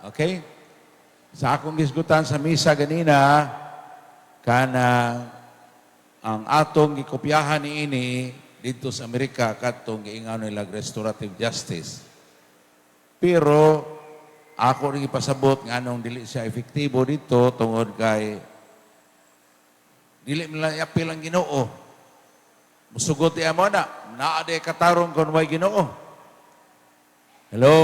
Okay? Sa akong gisgutan sa misa ganina, kana ang atong gikopyahan niini dito sa Amerika katong giingaw nila restorative justice. Pero ako rin ipasabot nga anong dili siya efektibo dito tungod kay dili nila apil ang Ginoo. Musugot niya mo na, naa day katarong kung way Ginoo. Hello?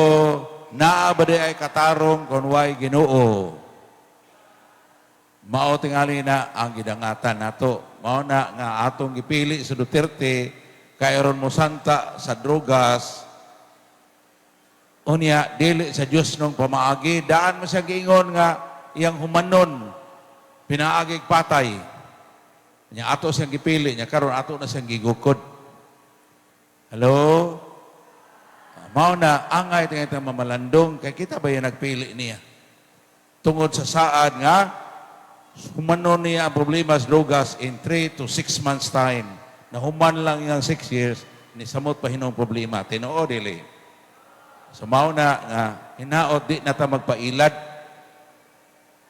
Naa ba day ay katarong kung way Ginoo? Mao tingali na ang gidangatan nato. Mao na nga atong gipili sa Duterte kay aron mo santa sa drogas. Unya dili sa Dios nung pamaagi, daan mo siya giingon nga iyang humanon pinaagig patay. Nya ato siyang gipili nya karon ato na siyang gigukod. Hello? Mao na angay tingay mamalandong kay kita ba yung nagpili niya. Tungod sa saad nga humanon niya ang problema sa drogas in 3 to 6 months time. Na human lang yung 6 years ni samot pa hinong problema. Tinuod dili. So mao na nga hinaot di na ta magpailad.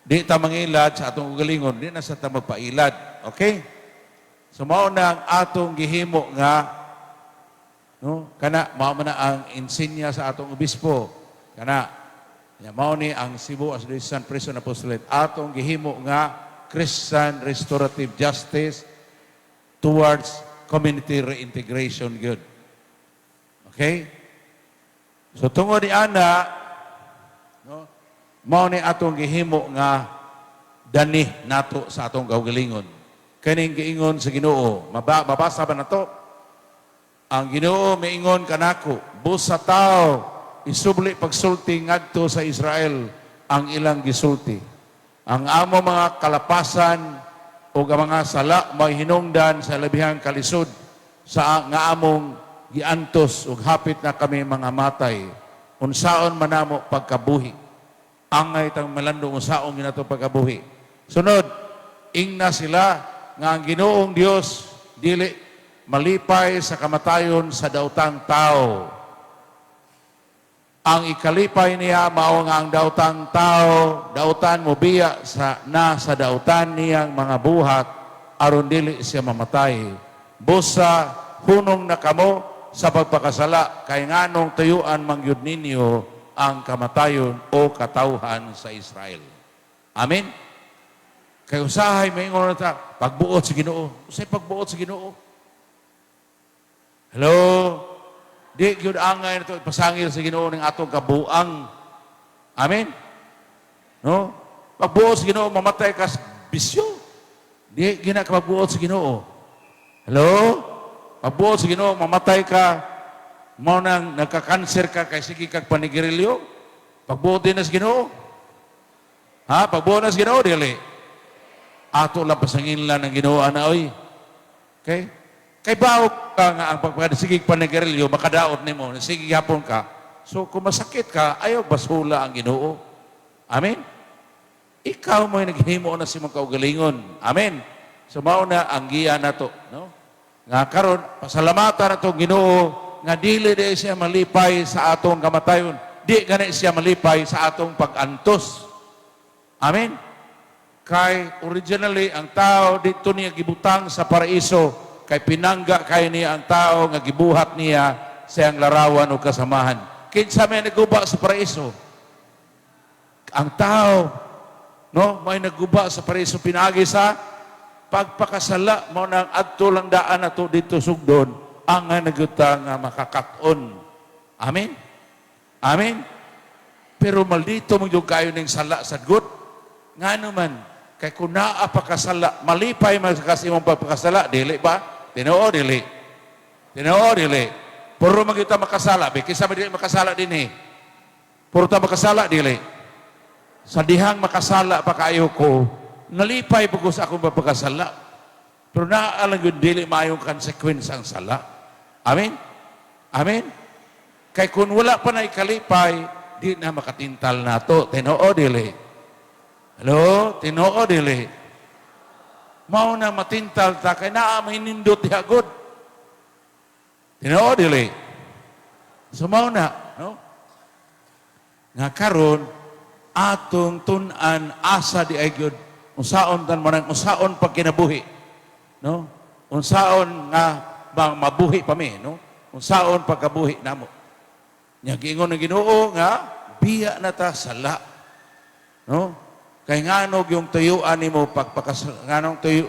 Di ta mangilad sa atong ugalingon, di na sa ta magpailad. Okay? So mao na ang atong gihimo nga no kana mao man na ang insinya sa atong obispo. Kana mao ni ang Cebu Association Prison Apostolate atong gihimo nga Christian restorative justice towards community reintegration good. Okay? So tungod ni ana no mao ni atong gihimo nga dani nato sa atong kaugalingon. Kaning giingon sa Ginoo, mabasa ba nato? Ang Ginoo miingon kanako, busa tao isubli pagsulti ngadto sa Israel ang ilang gisulti. Ang amo mga kalapasan o mga sala may hinungdan sa labihang kalisod sa nga among giantos ug hapit na kami mga matay. Unsaon manamo pagkabuhi. Angay tang malandong unsaon ginato pagkabuhi. Sunod, ingna sila nga ang Ginoong Dios dili malipay sa kamatayon sa daotang tao. Ang ikalipay niya mao nga ang daotang tao, daotan mo biya sa daotan niyang mga buhat aron dili siya mamatay. Busa hunong na kamo sa pagpakasala kay nganong tuyuan mangyud ninyo ang kamatayon o katawhan sa Israel. Amen. Kay usahay maingon ta pagbuot sa Ginoo. Usay pagbuot sa Ginoo. Hello. Di gyud angay nato ipasangil sa Ginoo ning atong kabuang. Amen. No? Pagbuot sa Ginoo mamatay ka sa bisyo. Di gina ka pagbuot sa Ginoo. Hello? Pagbuot sa Ginoo mamatay ka, mao nang nagka-cancer ka kay sige kag panigirilyo. Pagbuot din sa Ginoo. Ha? Pagbuot na sa Ginoo dili. Ato lang pasanginlan ng Ginoo ana oy. Okay? Kay bawo ka nga ang pagpasigig panigirilyo makadaot nimo, sige hapon ka. So kung masakit ka, ayaw basula ang Ginoo. Amen. Ikaw mo naghimo na si mga kaugalingon. Amen. So mao na ang giya nato, no? Nga karon pasalamatan nato Ginoo nga dili di siya malipay sa atong kamatayon, di gani siya malipay sa atong pag-antos. Amen. Kay originally ang tao dito niya gibutang sa paraiso, kay pinangga kay niya ang tao nga gibuhat niya sa iyang larawan o kasamahan. Kinsa may naguba sa paraiso? Ang tao, no, may naguba sa paraiso pinagi sa pagpakasala mo nang adto lang daan nato dito sugdon ang naguta nga makakaton. Amen. Amen. Pero maldito mo yung kayo ng sala sa good. Nga naman, kay kung naapakasala, malipay magkas imong pagpakasala, dili ba? Tinoo, dili. Tinoo, dili. Puro magita makasala, kisa ba dili makasala din eh. Puro ta makasala, dili. Sa dihang makasala pa kayo ko, nalipay po ko sa akong pagpakasala. Pero naaalang yun, dili mayong consequence ang sala. Amen? Amen? Kay kung wala pa na ikalipay, di na makatintal na to. Tinoo, dili. Hello? Tinoo, dili. Mao na matintal ta, kay naa mahinindot hagod. Tinoo, dili. So mao na, no? Nga karon atong tun-an asa di ay gyud unsaon tan man unsaon pag kinabuhi, no? Unsaon nga bang mabuhi pa mi, no? Unsaon pagkabuhi namo. Nya giingon ng Ginoo nga biya na ta sala, no? Kay nganog yung tuyuan nimo nganong tuyo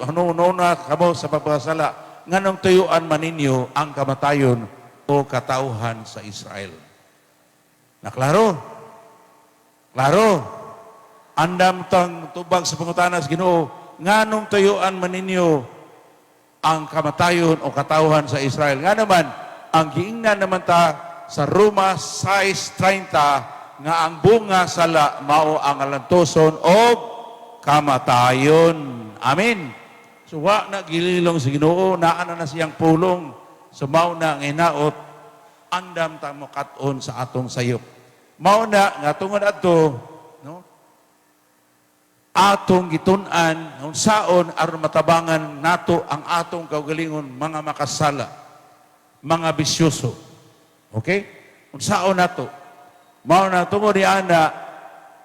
na kamo sa pagpakasala, nganong tuyuan maninyo ang kamatayon o katauhan sa Israel. Naklaro? Klaro? Andam tang tubag sa pangutanas Ginoo, nganong tuyuan maninyo ang kamatayon o katauhan sa Israel. Nga naman, ang giingnan naman ta sa Roma 6:30 nga ang bunga sala mao ang alantoson o kamatayon. Amen. So wa na gililong sa Ginoo, naa na siyang pulong. So mao na ang hinaot, andam ta mo kat-on sa atong sayop. Mao na nga tungod adto, no? Atong gitun-an unsaon aron matabangan nato ang atong kaugalingon mga makasala, mga bisyoso. Okay? Unsaon nato? Mao na tungod di ana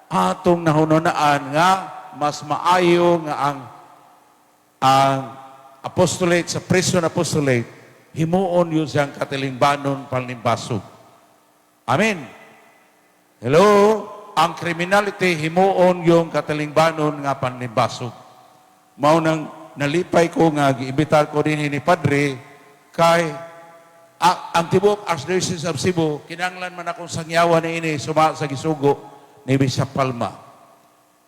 atong nahununaan nga mas maayo nga ang apostolate sa prison apostolate himuon yun siyang katilingbanon panlimbasog. Amen. Hello? Ang criminality himuon yung katilingbanon nga panlimbasog. Mao nang nalipay ko nga giimbitar ko din ni Padre kay ang tibok Archdiocese of Cebu, kinanglan man akong sangyawan ni ini suma sa gisugo ni Bishop Palma.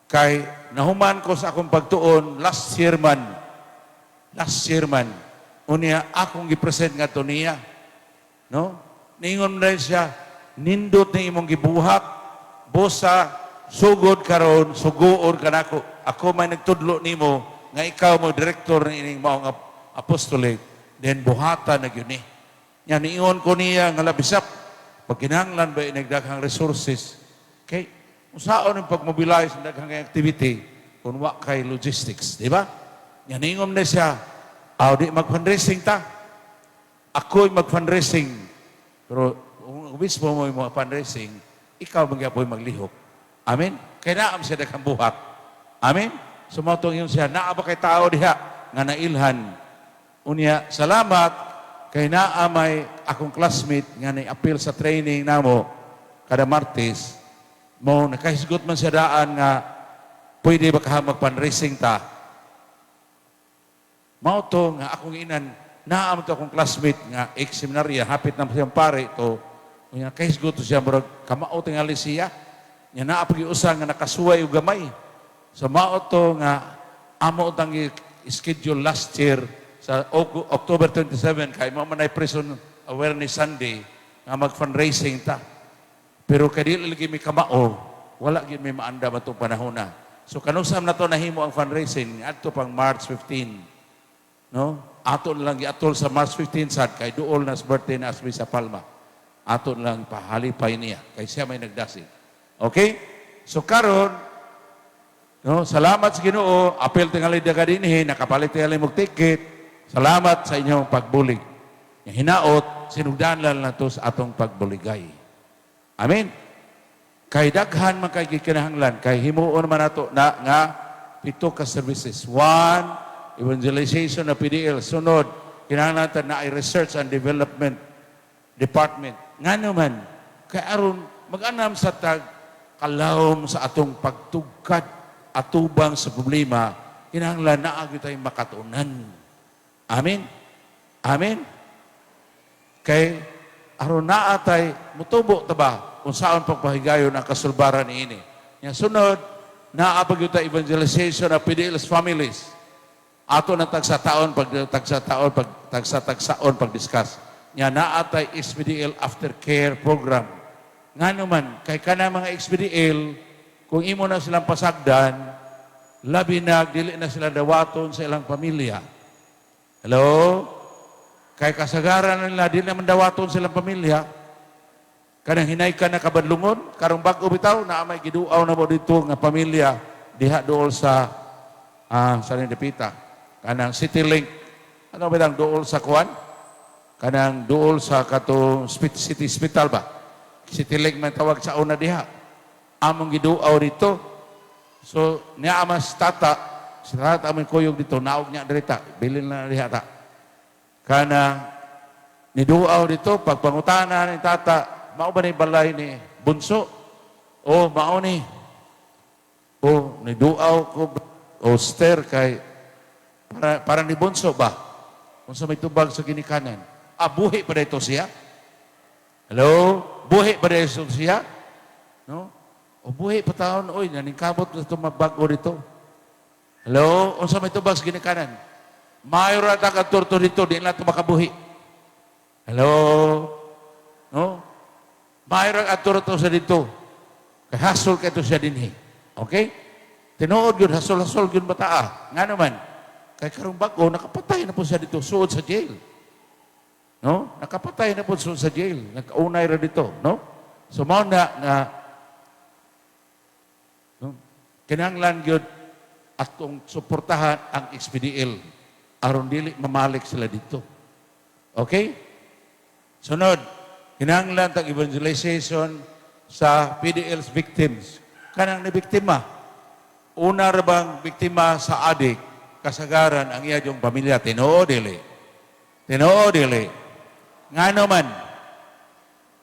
Kay nahuman ko sa akong pagtuon last year man, unya akong gipresent nga to niya. No? Ningon na siya, nindot ni imong gibuhat, bosa, sugod karon, suguon ka nako. Ako may nagtudlo nimo nga ikaw mo direktor ni ining maong apostolate, then buhatan na yun eh. Yan, niingon ko niya nga labisap, pag kinahanglan ba nagdaghang resources, okay? Usaon yung pag-mobilize ng daghang activity, kung wa kay logistics, di ba? Yan, niingon na siya, di mag-fundraising ta. Ako'y mag-fundraising. Pero kung mismo mo yung mga fundraising, ikaw magyapoy maglihok. Amen? Kaya naam siya daghang buhat. Amen? Sumotong yun siya, naaba kay tao diha, nga nailhan. Unya, salamat, kay naamay akong classmate nga ni-appeal sa training namo kada Martes, mo nakahisgot man siya daan nga pwede ba ka mag-fundraising ta. Mao to nga akong inan, naam to akong classmate nga ex-seminarya, hapit na siyang pare to, nga nakahisgot to siya, marag kamao tingali siya, nga naapag-iusang nga nakasuway o gamay. So mao to nga amo tang schedule last year, sa October 27, kay mo man ay Prison Awareness Sunday, nga mag-fundraising ta. Pero kadi lagi may kamao, wala gid may maanda matong panahon na. So kanusam na to nahimo ang fundraising adto pang March 15. No? Aton lang giatol sa March 15 sad kay duol na sa birthday na Asbi sa Palma. Aton lang pahalipay niya kay siya may nagdasig. Okay? So karon, no, salamat sa Ginoo, apel tingali daga dinhi, nakapalit tingali mog ticket. Salamat sa inyong pagbulig. Yung hinaot, sinugdanlan na to sa atong pagbuligay. Amen? Kay daghan man kay gikinahanglan, kay himuon man nato na nga pito ka services. 1, evangelization na PDL. Sunod, kinahanglan natin na ay research and development department. Nga naman, kay aron mag-anam sa kalawom sa atong pagtugkad atubang sa problema, kinahanglan na agad tayong makatunan. Amen? Amen? Kay aron naa tay mutubo ta ba kung saan pagpahigayon ang kasulbaran niini. Yang sunod, naabag ta evangelization of PDL's families. Ato na tagsa-taon pag-discuss. Nya naa tay SPDL aftercare program. Nga naman, kay kana mga SPDL, kung imo na silang pasagdan, labi na, dili na sila dawaton sa ilang pamilya. Hello? Kay kasagaran nila, di naman dawaton silang pamilya. Kanang hinay ka na kabadlungon, karong bago bitaw, na may giduaw na mo dito nga pamilya, diha dool sa Nindipita. Kanang CityLink, ano ba itang dool sa Kuan? Kanang dool sa katong City Hospital ba? CityLink man tawag sa una diha. among giduaw dito. So, niya amas tata, si tata among kuyog dito, naog niya dirita, bilin na rihata. Kana, niduaw dito, pagpangutana ni tata, mao ba ni balay ni bunso? O, mao ni. O, niduaw ko, o ster kay, para ni bunso ba? Kung sa may tubag sa ginikanan. Ah, buhi pa dito siya? Hello? Buhi pa dito siya? No? O buhi pa taon, oy, naningkabot na ito mabago dito. Hello? Kung sa may tubag sa ginikanan. Mayroon at ang turto dito, di na ito makabuhi. Hello? No? Mayroon at turto sa dito. Kay hasol ka ito siya din. Okay? Tinuod yun, hasol-hasol yun bataa. Nga naman, kay karong bago, nakapatay na po siya dito, suod sa jail. No? Nakapatay na po suod sa jail. Nakaunay ra dito. No? So, mo na, no? Kinanglan yun atong suportahan ang XPDL aron dili mamalik sila dito. Okay? Sunod, kinanglan tag evangelization sa PDL's victims. Kanang nabiktima. Una ra bang biktima sa adik, kasagaran ang iyang pamilya. Tinoo dili. Tinoo dili. Ngano man.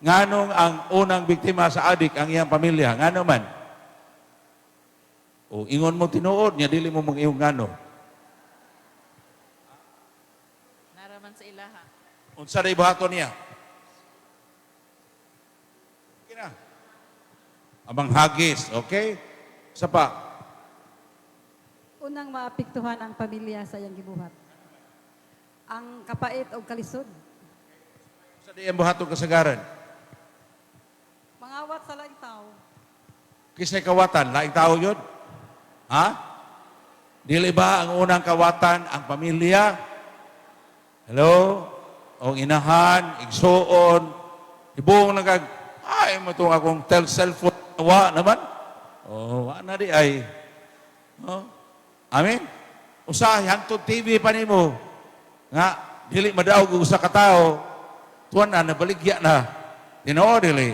Nganong ang unang biktima sa adik ang iyang pamilya. Ngano man. O ingon mo tinuod niya, dili mo mag-iyong ngano. Naraman sa ilaha. Unsa na ibahato niya? Okay na. Abang hagis, okay? Sa pa? Unang maapektuhan ang pamilya sa iyang gibuhat. Ang kapait o kalisod. Sa di ang buhatong kasagaran? Mangawat sa laing tao. Kisay kawatan, laing tao yun? Ha? Dili ba ang unang kawatan ang pamilya? Hello? O inahan, igsuon, ibong nagag, ay mo itong akong cellphone, wa naman. O, wa na di ay. O, amin? Usahay, hangtod TV pa nimo. Nga, dili madaog usa ka tao, tuwan na, nabaligya na. Tinoo, dili.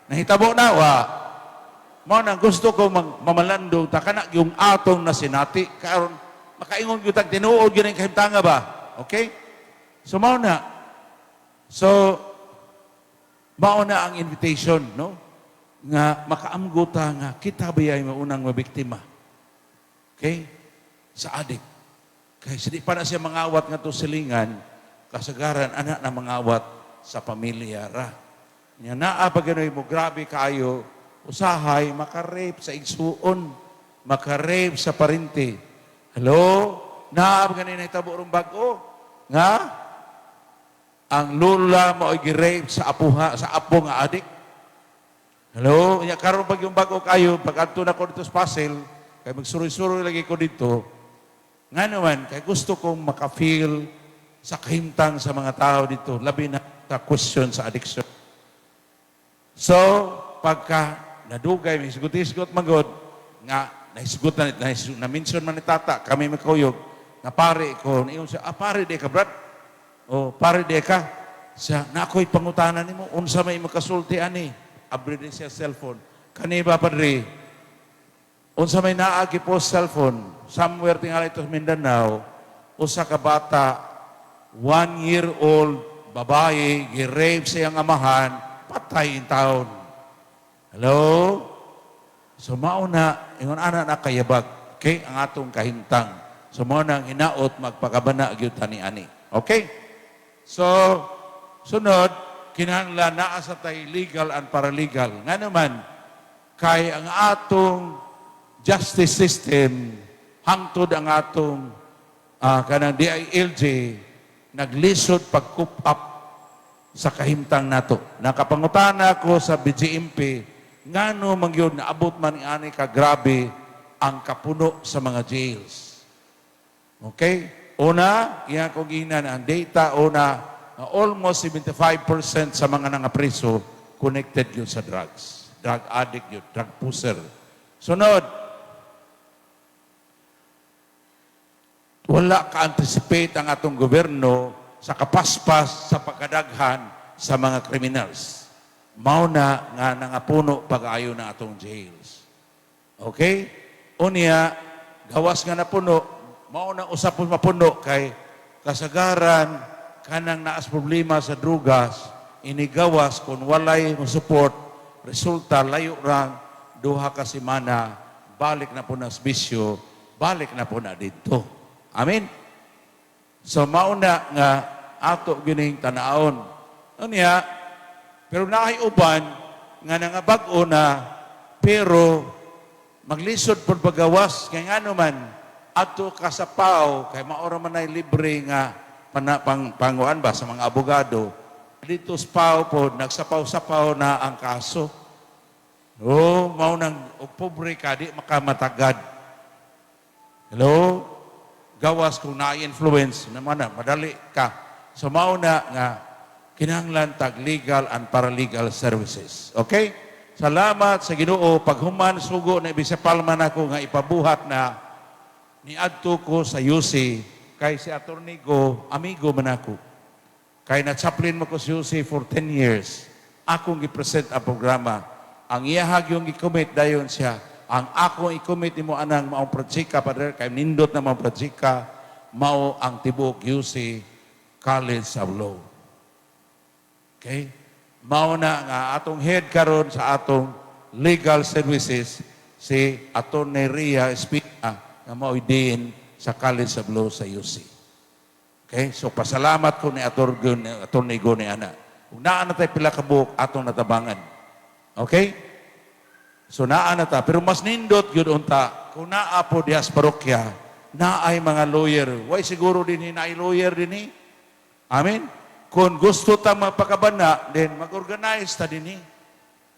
Nahitabo na, wa. Mo nang gusto ko mamalandong takana yung atong na sinati karon makaingon gyud tag tinuod gyud ang kahimtanga ba. Okay? So mao na. So mao na ang invitation, no? Nga makaamgo ta nga kita bayay maunang mabiktima. Okay? Sa adik. Kay sidi pa na siya mangawat nga to silingan kasagaran anak na mangawat sa pamilya ra. Nya naa pag mo grabe kayo usahay, maka-rape sa igsuon, maka-rape sa parinti. Hello? Naab ganina itabo rong bago? Nga? Ang lula mo ay gi-rape sa apuha, sa apo nga adik. Hello? Nya karon pag yung bago kayo, pag adto na ko dito sa Pasel, kay magsuroy-suroy lagi ko dito, nga naman, kay gusto kong maka-feel sa kahimtang sa mga tao dito, labi na sa question sa addiction. So, pagka nadugay, may isgot-isgot magod, nga, naisgot na-mention man ni tata, kami makuyog, nga pare ko, niyon siya, pare de ka, brad? O, pare de ka? Siya, na ako'y pangutanan ni mo, unsa may makasulti ani, abri din siya cellphone. Kani ba, padre? Unsa may naagi po cellphone, somewhere tingala ito sa Mindanao, usa ka bata, 1-year-old, babae, gi-rape sa iyang amahan, patay in taon. Hello? So mauna, ingon ana na kayabag, okay, ang atong kahimtang. So mauna ang hinaot, magpakabana, gyud ani. Okay? So, sunod, kinahanglan naa sa tay legal and paralegal. Nga naman, kay ang atong justice system, hangtod ang atong kanang DILG, naglisod pag-coop up sa kahimtang nato. Nakapangutana ko sa BGMP, ngano mangyod na abot man ani ka grabe ang kapuno sa mga jails. Okay? Una, iya ko ginan ang data una, almost 75% sa mga nangapriso connected yun sa drugs. Drug addict yun, drug pusher. Sunod, wala ka-anticipate ang atong gobyerno sa kapaspas sa pagkadaghan sa mga criminals. mao na nga nangapuno pag-ayo na atong jails. Okay? Unya, gawas nga napuno, mao na usap po mapuno kay kasagaran kanang naas problema sa drugas, inigawas kung walay mo support, resulta layo rang duha ka semana, balik na po na sa bisyo, balik na po na dito. Amen? So mauna nga ato gining tanaon. Unya, pero naay uban nga nangabag-o na pero maglisod pud pagawas kay ngano man ato kasapaw kay maora man ay libre nga panguan ba sa mga abogado dito spaw po nagsapaw-sapaw na ang kaso. Oh, mao nang pobre ka di makamatagad. Hello? Gawas kung na-influence naman na madali ka. So mao na nga kinahanglan tag legal and paralegal services. Okay? Salamat sa Ginoo paghuman sugo na ibisapalman ako nga ipabuhat na niadto ko sa UC kay si Attorney Go, amigo man ako. Kay na-chaplain mo ko sa UC for 10 years. Akong gipresent ang programa. Ang iyahag yung i-commit dayon siya. Ang akong i-commit mo anang maong projika, Padre, kay nindot na maong projika, mao ang tibok UC College of Law. Okay? Mao na nga atong head karon sa atong legal services si Attorney Ria Espina nga mao din sa College of Law sa UC. Okay? So pasalamat ko ni Attorney Go ni ana. Kung naa na tayo pila ka buok atong natabangan. Okay? So naa na ta pero mas nindot gyud unta kung naa po dias parokya naay mga lawyer. Why siguro dinhi naay lawyer dinhi? Amen. Kung gusto ta magpakabana, then mag-organize ta dinhi.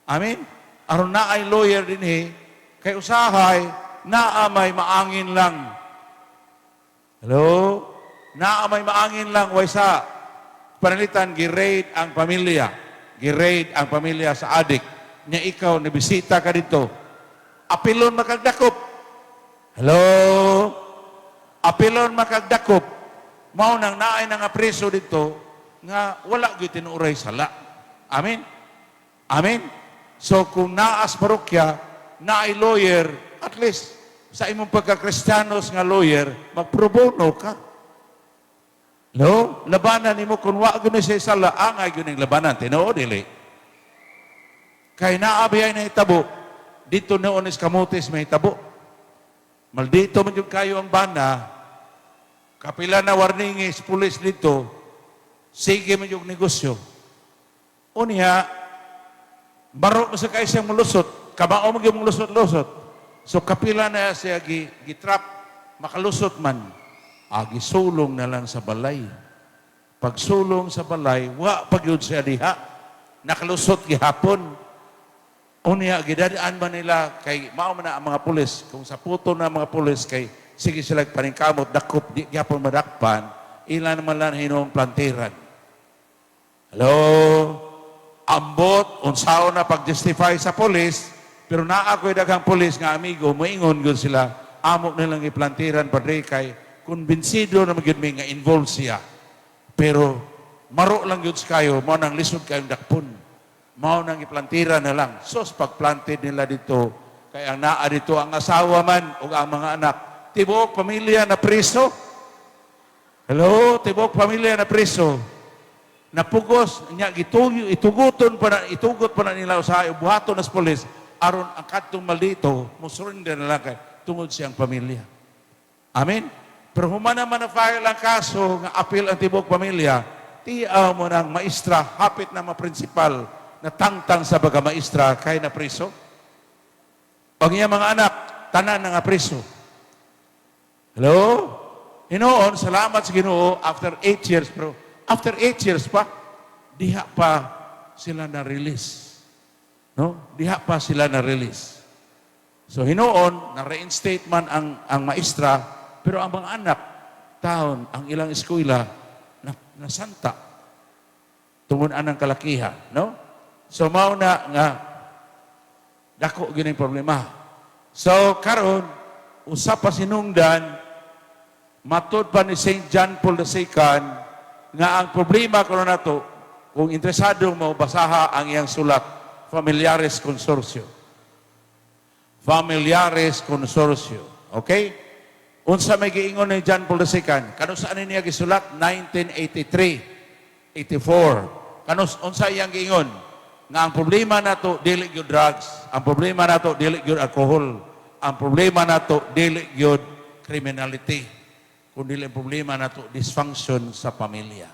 Amen? Aron na ay lawyer dinhi, kay usahay, naa may maangin lang. Hello? Naa may maangin lang, waysa. Panalitan, gi-raid ang pamilya. Gi-raid ang pamilya sa adik. Nya ikaw, nabisita ka dito. Apilon makagdakop. Hello? Apilon makagdakop. Mao nang naay nga preso dito, nga wala gyud tinuray sala. Amen? Amen? So kung naas parokya, naay lawyer, at least sa imong pagka-Kristiyanos nga lawyer, mag-pro bono ka. No? Labanan nimo kung wa gyud siya sala, angay gyud ning labanan, tinuod dili. Kay naabiyay na hitabo, dito noon is kamutis may hitabo. Maldito man gyud kayo ang bana, kapila na warningis pulis dito, sige man yung negosyo. Unya, baro mo sa kayo siyang mulusot, kamao mo yung mulusot-lusot. So kapila na siya gitrap, makalusot man, gisulong na lang sa balay. Pag sulong sa balay, wa pag yun siya diha, nakalusot gihapon. Unya, gidadaan ba nila, kay mao man na ang mga pulis, kung sa puto na mga pulis, kay sige sila paningkamot, dakop, di gihapon madakpan, ilan naman lang hinong plantiran. Hello? Ambot, unsaon na pag-justify sa polis, pero naako'y daghang polis nga amigo, moingon gud sila, amok nilang iplantiran, Padre, kay kumbinsido na magyud may nga involved siya. Pero, maro lang yun kayo, mao nang lisod kayong dakpon. Mao nang iplantiran na lang. Sos, pag-planted nila dito, kaya naa dito ang asawa man, o ang mga anak, tibuok pamilya na preso. Hello? Tibuok pamilya na preso. Napugos nya ituguton pa na itugot pa na nila usahay buhaton nas pulis aron ang kadtong maldito mo surrender na lang kay tungod siyang pamilya. Amen. Pero human naman na file ang kaso nga apil ang tibok pamilya, tiaw mo ng maestra hapit na ma-principal na tangtang sa baga maestra kay na preso. Ang iya mga anak tanan na nga preso. Hello? Hinoon, salamat sa Ginoo after 8 years bro. After 8 years pa, diha pa sila na-release. No? Diha pa sila na-release. So hinoon, na-reinstate man ang maestra, pero ang mga anak, taon, ang ilang eskwela, na santa. Tungod anang kalakihan. No? So mao na nga, dako gini problema. So karon, usap pa sinungdan, matod pa ni St. John Paul II, nga ang problema karon nato kung interesado mo, basaha ang iyang sulat, Familiares Consortio. Familiares Consortio. Okay? Unsa may giingon ni John Paul II, kanus saan niya gisulat? 1983, 84. Kanus, unsa iyang giingon? Nga ang problema nato dili gyud drugs, ang problema nato dili gyud alcohol, ang problema nato dili gyud criminality, kundi ang problema nato dysfunction sa pamilya.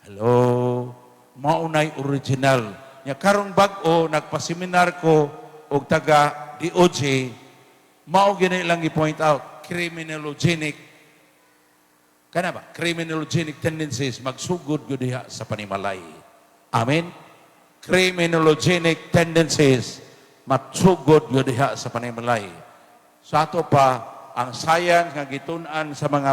Hello, maunay original. Nya karong bag-o nagpa-seminar ko og taga DOJ, mao gini lang i-point out, criminogenic kana ba? Criminogenic tendencies magsugod gyud diha sa panimalay. Amen. Criminogenic tendencies matsugod yun diha sa panimalay. Sa ato pa, ang science nga gitun-an sa mga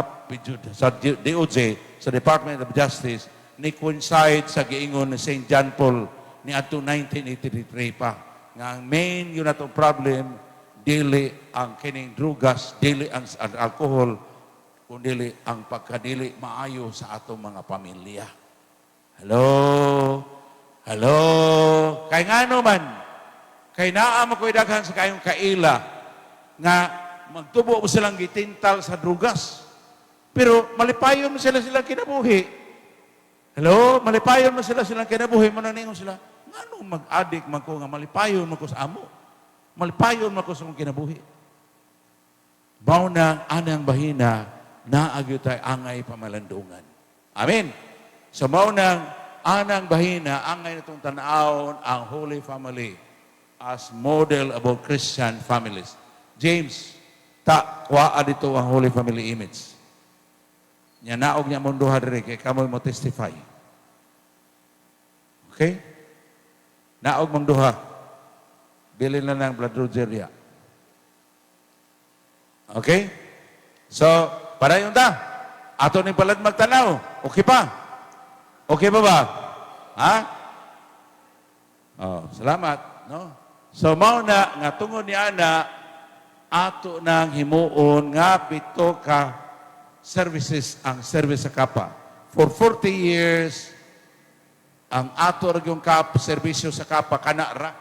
sa DOJ, sa Department of Justice, ni coincide sa giingon ni St. John Paul ni ato 1983 pa. Nga ang main yun atong problem, dili ang kining drugas, dili ang alcohol, kundi ang pagkadili maayo sa atong mga pamilya. Hello? Hello? Kay nga man, kay naam ako'y daghan sa kayong kaila nga magtubo mo silang gitintal sa drugas. Pero malipayon mo silang kinabuhi. Hello? Malipayon mo silang kinabuhi. Mananingon sila, ano mag-addict man ko nga malipayon mo ko sa amo? Malipayon mo ko sa mong kinabuhi. Baw na anang bahina na agyo tayo angay pamalandungan. Amen? So baw nang anang bahina, angay nitong tanawon ang Holy Family as model about Christian families. James, kuwaa dito ang Holy Family image. Nya naog niya mong duha diri, kay kamoy mo testify. Okay? Naog mong duha. Bilin na ng blood rogeria. Okay? So, para yun ta. Ato ni palad magtanaw. Okay pa? Okay ba ba? Ha? Oh, salamat, no? So mao na nga tungod ni ana ato nang himuon nga pito ka services ang service sa kapa. For 40 years ang ato yung kap serbisyo sa kapa kana ra.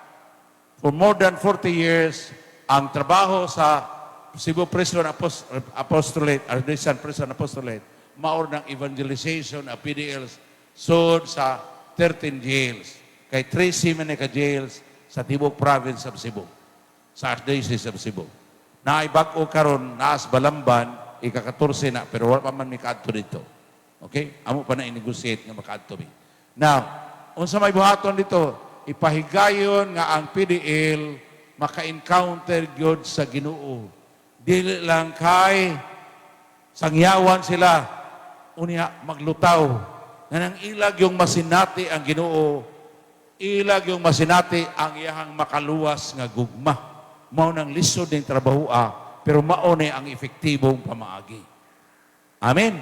For more than 40 years ang trabaho sa Cebu Prison Apostolate, Ardisan Prison Apostolate, maor ng evangelization of PDLs sud sa 13 jails. Kay 3 man ka jails sa Tibok Province of Cebu. Sa Archdiocese of Cebu. Naibag-o karon naas Balamban, ika-14 na, pero wala pa man may kaadto dito. Okay? Amo pa na i-negotiate nga makaadto mi. Now, unsa may buhaton dito? Ipahigayon nga ang PDL maka-encounter gyud sa Ginoo. Dili lang kay sangyawan sila unya maglutaw. Nang ilag yung masinati ang Ginoo, ilag yung masinati ang iyahang makaluwas nga gugma. Mao nang lisod ng trabahoa, pero mao ni ang epektibong pamaagi. Amen.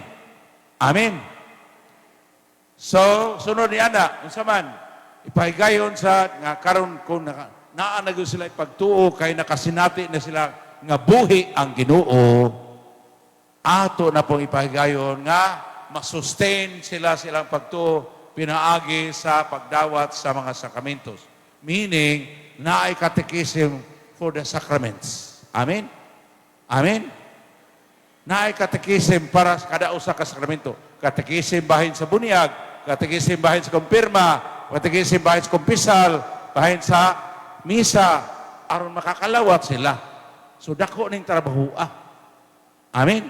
Amen. So, sunod ni ana, unsa man ipahigayon sa nga karon kung naa na gyud sila pagtuo kay nakasinati na sila nga buhi ang Ginoo, ato na pong ipahigayon nga masustain silang pagtuo pinaagi sa pagdawat sa mga sakramentos. Meaning, naay catechism for the sacraments. Amen? Amen? Naay catechism para sa kada usa ka sakramento. Catechism bahin sa bunyag, catechism bahin sa kumpirma, catechism bahin sa kumpisal, bahin sa misa, aron makakalawat sila. So, dako ning trabaho. Amen?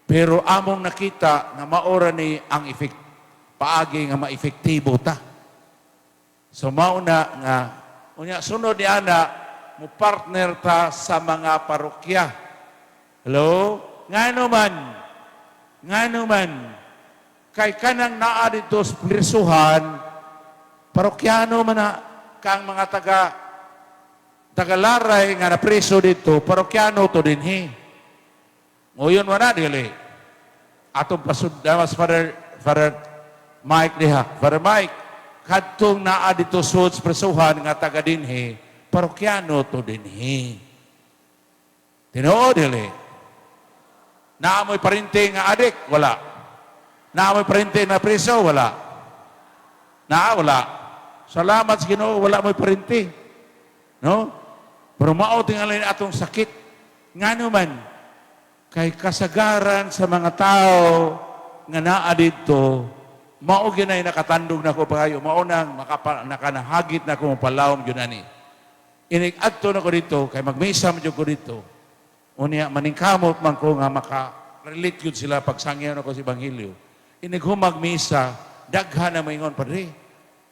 Pero among nakita na maora ni ang paagi nga maefektibo ta. So mauna nga, unya sunod ni ana, mo partner ta sa mga parokya. Hello? Ngano man, kay kanang naa dito sa pirsuhan, parokyano man na, kang mga tagalaray nga na preso dito, parokyano to dinhi. Ngayon wala dili. Atong pasuddawas Father Mike diha. Father Mike, kadtong naa dito sud sa presuhan nga taga dinhi, parokyano to dinhi. Tinuod dili. Naamoy parinting nga adik, wala. Naamoy parinting na preso, wala. wala. Salamat sa Ginoo, wala mo'y parinti. No? Pero mao tingali atong sakit. Ngano man, kay kasagaran sa mga tao nga naa dito, mao ginay nakatandog na ko pahayo, mao nang nakanahagit na ko mapalawom yun ani. Inig-adto na ko dito, kay magmisa man ko dito. Unya, maningkamot man ko nga maka-relate yun sila pagsangyaw na ko sa Ebanghelyo. Inig-humag misa, daghan na maingon, Padre,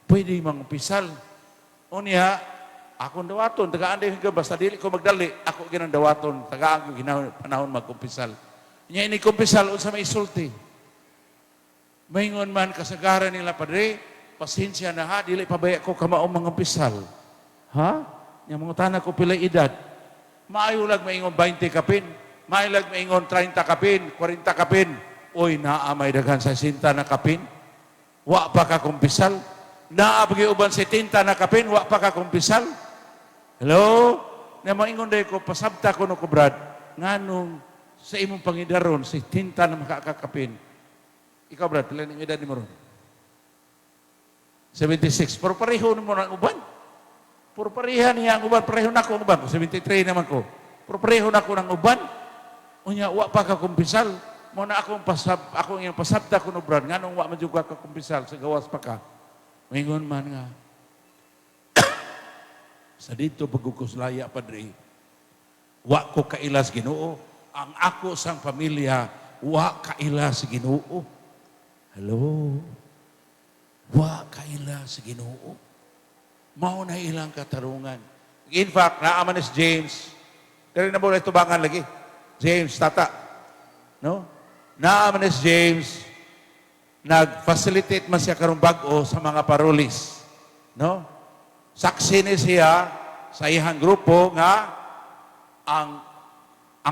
pwede mangumpisal. Unya, akong dawaton, tagaan din ka, basta dili ko magdali, ako ginang dawaton, tagaan ko panahon magkumpisal. Unya, inikumpisal, unsa may isulti. Maingon man, kasagaran nila, Padre, pasensya na ha, dili pabaya ko kamaong mangumpisal. Ha? Yung mga tanak ko pila edad. Maayulag maingon 20 kapin. Maayulag maingon 30 kapin, 40 kapin. Uy, naamay daghan sa 60 na kapin. Wa pa ka kumpisal. Naabagi uban 70 na kapin, wa pa ka kumpisal. Hello? Na maingon day ko, pasabta ko no ko, Brad. Nganong sa imong pangidaron, 70 na makakakapin. Ikaw, Brad, pila ng edad ni mo ron? 76. Pero pareho mo ng uban. Pero pareha niya ang uban, pareho na ko ang uban. 73 naman ko. Pero pareho na ko ng uban. Unya, wa pa ka kumpisal. Muna akong yung pasabta ko no, Brad. Nga nung wa man juga ka kumpisal, sa gawas pa ka. Mingon man nga. Sa dito, pagkukuslaya, Padre, wa ko kailas Ginoo. Ang ako sang pamilya, wa kailas Ginoo. Hello? Wa kailas Ginoo. Mao na ilang katarungan. In fact, naaman is James. Pero na mo na tubangan lagi. James, tata. No? Naaman is James. Nag-facilitate man siya karong bag-o sa mga parolis. No? Saksi ni siya sa iyang grupo nga ang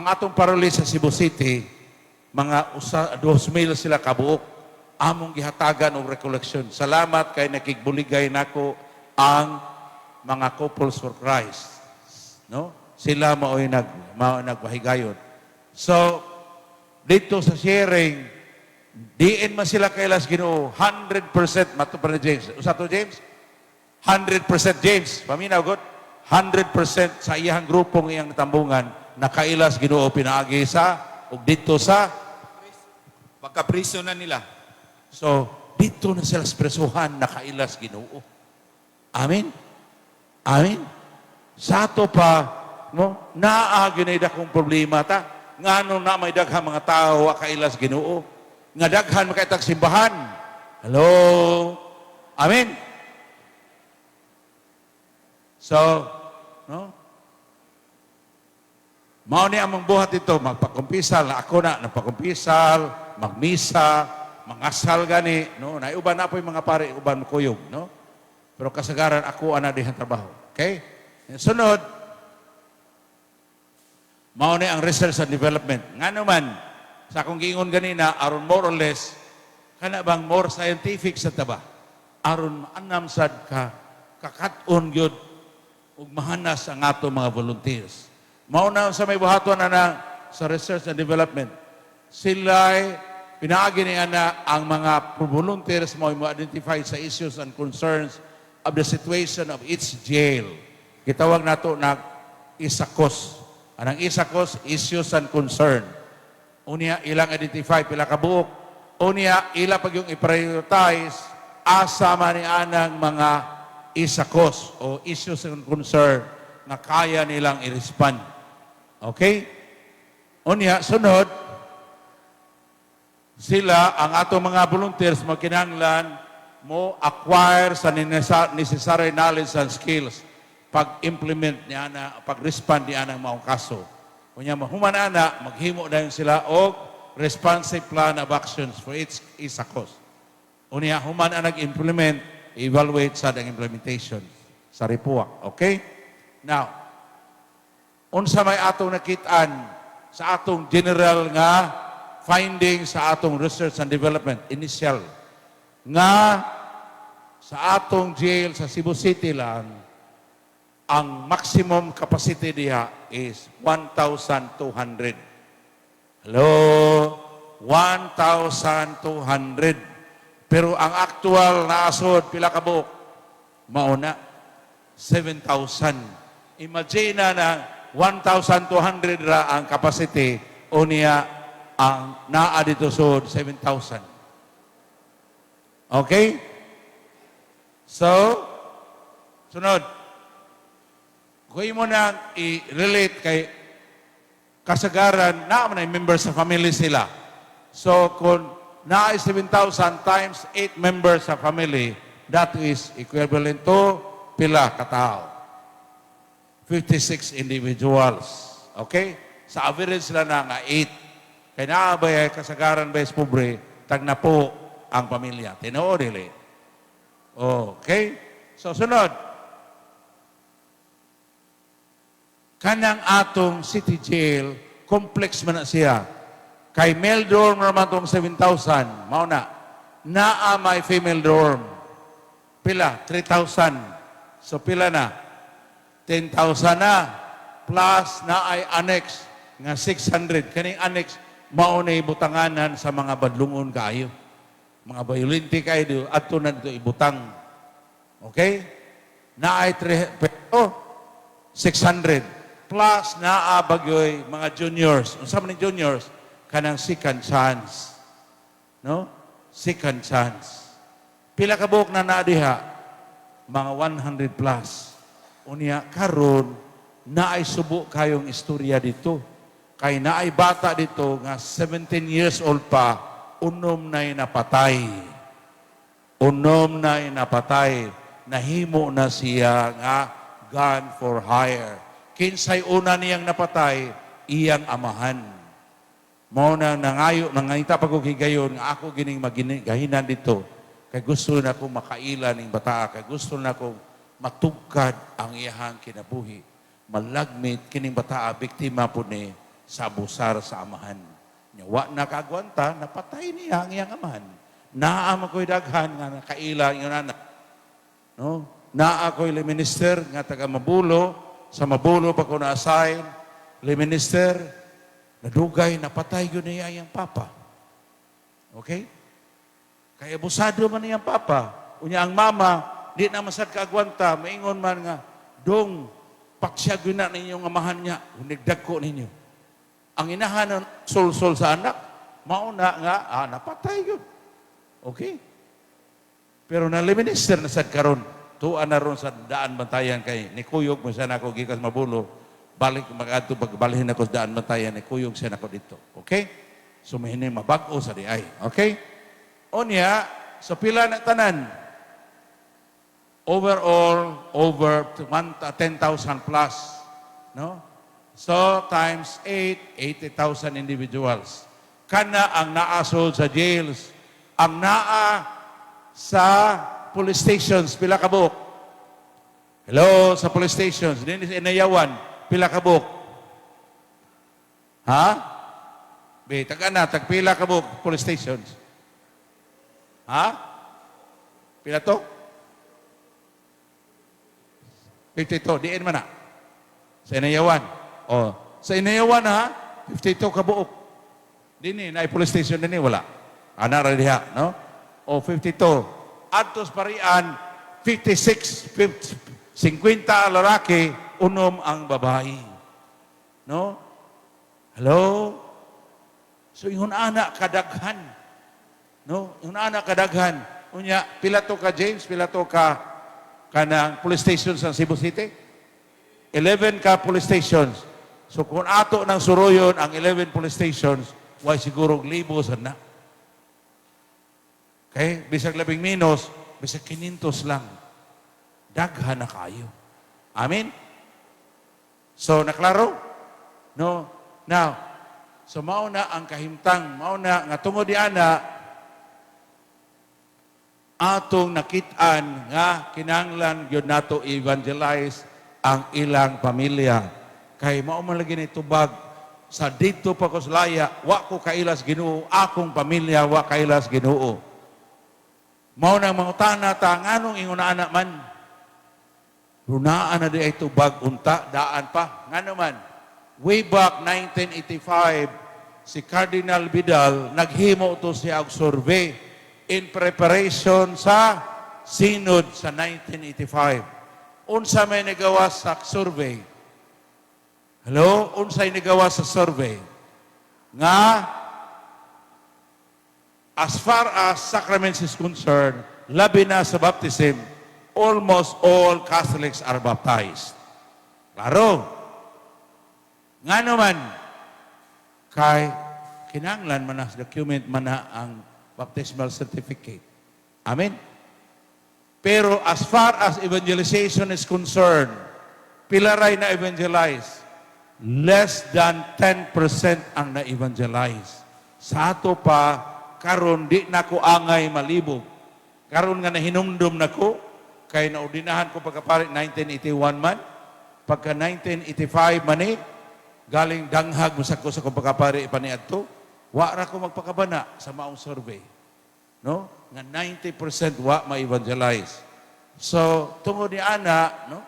atong parolis sa Cebu City, mga 2,000 sila kabuok. Among gihatagan og recollection. Salamat kay nakigbuligay nako ang mga couples for Christ. No? Sila mao'y nagbahigayon. So, dito sa sharing, diin man sila kailas Ginoo, 100%, mato pa ni James. Usa to James? 100% James. Paminaw, God? 100% sa iyang grupong iyang tambungan, nakailas Ginoo pinaagi sa, ug dito sa, pagkapriso na nila. so, dito na sila espresuhan, nakailas Ginoo. Amen? Amen? Sa ato pa, no, naaginay akong problema ta. Nga nung na may daghang mga tao, wakailas Ginoo. Nga daghan makaitag simbahan. Hello? Amen? So, no? Mao ni among buhat ito, magpakumpisal. Ako na, nagpakumpisal, magmisa, mangasal gani, no? Naiuban na po yung mga pare, uban kuyog, no? Pero kasagaran ako ana dihang trabaho. Okay? Sunod, mao ni ang research and development. Ngano man, sa akong giingon ganina, aron more or less, kana bang more scientific sa taba? Aron maanam sad ka, kakat-on gyud ug mahanas ang ato mga volunteers. Mao na sa may buhaton na sa research and development. Sila pinaagi ni ana ang mga volunteers mo identify sa issues and concerns of the situation of each jail. Gitawag nato na ISACOS. Anang ISACOS, issues and concern. Unya, ilang identify, pila kabuok. Unya, ila pag yung i-prioritize, asama ni anang mga ISACOS o issues and concern na kaya nilang i-respond. Okay? Unya, sunod, sila, ang atong mga volunteers, magkinanglan, mo acquire sa necessary knowledge and skills pag-implement niya na, pag-respond niya ng mga kaso. Kunya mahuman ana, maghimo dayon sila og responsive plan of actions for each ISACOS. Unya human ana nag-implement, evaluate sa ang implementation sa report. Okay? Now, unsa may atong nakitaan sa atong general nga findings sa atong research and development initial nga sa atong jail sa Cebu City lang, ang maximum capacity diha is 1,200. Hello? 1,200. Pero ang actual na asod, pila ka buok? Mauna, 7,000. Imagine na 1,200 ra ang capacity o niya ang naa dito sud 7,000. Okay? So, sunod. Kung mo na i-relate kay kasagaran, na man members sa family sila. So, kung na 7,000 times 8 members sa family, that is equivalent to pila katao. 56 individuals. Okay? Sa average sila na nga 8. Kaya naabay kasagaran ba pobre, tag na po ang pamilya. Tinoo dili. Okay? So, sunod. Kanang atong city jail, complex man na siya. Kay male dorm naman itong 7,000. Mao na. Naa may female dorm. Pila? 3,000. So pila na? 10,000 na. Plus na ay annex nga 600. Kaning annex, maunay butanganan sa mga badlungon kayo. Mga violente kayo, ato na dito ibutang. Okay? Na ay 600. Plus na bagyoy mga juniors. Unsa man ni juniors? Kanang second chance. No? Second chance. Pila ka buok na diha? Mga 100 plus. Unya karon na ay subo kayong istorya dito. Kay na ay bata dito nga 17 years old pa, unom na'y napatay. Unom na'y napatay. Nahimo na siya nga gun for hire. Kinsay una niyang napatay, iyang amahan. Mao na nangayo, nangangita pa ko higayon nga ako gining magahinan dito. Kay gusto na ko makaila ning bata, kay gusto na ko matugkad ang iyahang kinabuhi. Malagmit kining bata, biktima po ni sa abusar sa amahan. Wa na kagwanta, napatay niya ang iyang amahan. Naa makoy daghan nga nakaila yung anak. No? Naa ko'y minister nga taga Mabulo, sa Mabulo pa ko na-assign, minister, nadugay, napatay yun niya yung papa. Okay? Kaya abusado man niyang papa. Unya ang mama, di na masad kaagwanta, maingon man nga, dong, paksya yun na ninyong amahan niya, unigdag ko ninyo. Ang inahan ng sol-sol sa anak, mauna nga, napatay yun. Okay? Pero na-minister na sad karon. Tuan na ron sa daan bantayan kay ni Kuyog mo siya nako gikas Mabulo. Balik mag-adto pagbalhin ako sa daan bantayan ni Kuyog siya nako dito. Okay? So mahini mabag-o sa diay. Okay? Onya, sa pila na tanan, overall, over 10,000 plus. No? So, times 8, 80,000 individuals. Kana ang naasod sa jails. Ang naa sa police stations, pila ka buok? Hello, sa police stations. Din sa Inayawan, pila ka buok? Ha? Taga na, tagpila ka buok police stations. Ha? Pila to? 52, diin man na. Sa Inayawan. Sa Inayawan ha, 52 ka buok. Dini, na police station din wala. Ana ra diha, no? 52. Adtos parian, 56, 50 lalaki, unom ang babae. No? Hello? So, yung anak kadaghan. No? Yung anak kadaghan. Unya, pila to ka, James? Pila to ka kanang police stations sa Cebu City? 11 ka police stations. So, kung ato ng suruyon ang 11 police stations, why siguro libo sa na. Okay? Bisag 10 minos, bisag 500 lang. Daghan na kayo. Amen? So, naklaro? No? Now, so mauna ang kahimtang, mauna nga tungod di ana, atong nakitaan nga kinanglan yun nato evangelize ang ilang pamilya. Kay mao man lagi ni tubag sa dito pa ko sa laya, wa ko kailas Ginoo, akong pamilya wa kailas Ginoo. Mao nang mangutana ta nganong ingon anak man. Runaan na di ay tubag unta daan pa. Ngano man? Way back 1985, si Cardinal Vidal naghimo to siya og survey in preparation sa Synod sa 1985. Unsa may nagawa sa survey? Hello? Unsay nagawa sa survey? Nga, as far as sacraments is concerned, labi na sa baptism, almost all Catholics are baptized. Klaro. Nga naman, kay kinanglan man na document man na ang baptismal certificate. Amen? Pero as far as evangelization is concerned, pilaray na evangelize, less than 10% ang na-evangelize. Sa ato pa, karon di na ko angay malibog. Karon nga nahinumdum na ko, kay naordinahan ko pagkapari 1981 man, pagka 1985 man galing danghag mo sa ko sa pagkapari ipaniadto, wa ra ko magpakabana sa maong survey. No? Nga 90% wa ma-evangelize. So, tungod ni ana, no?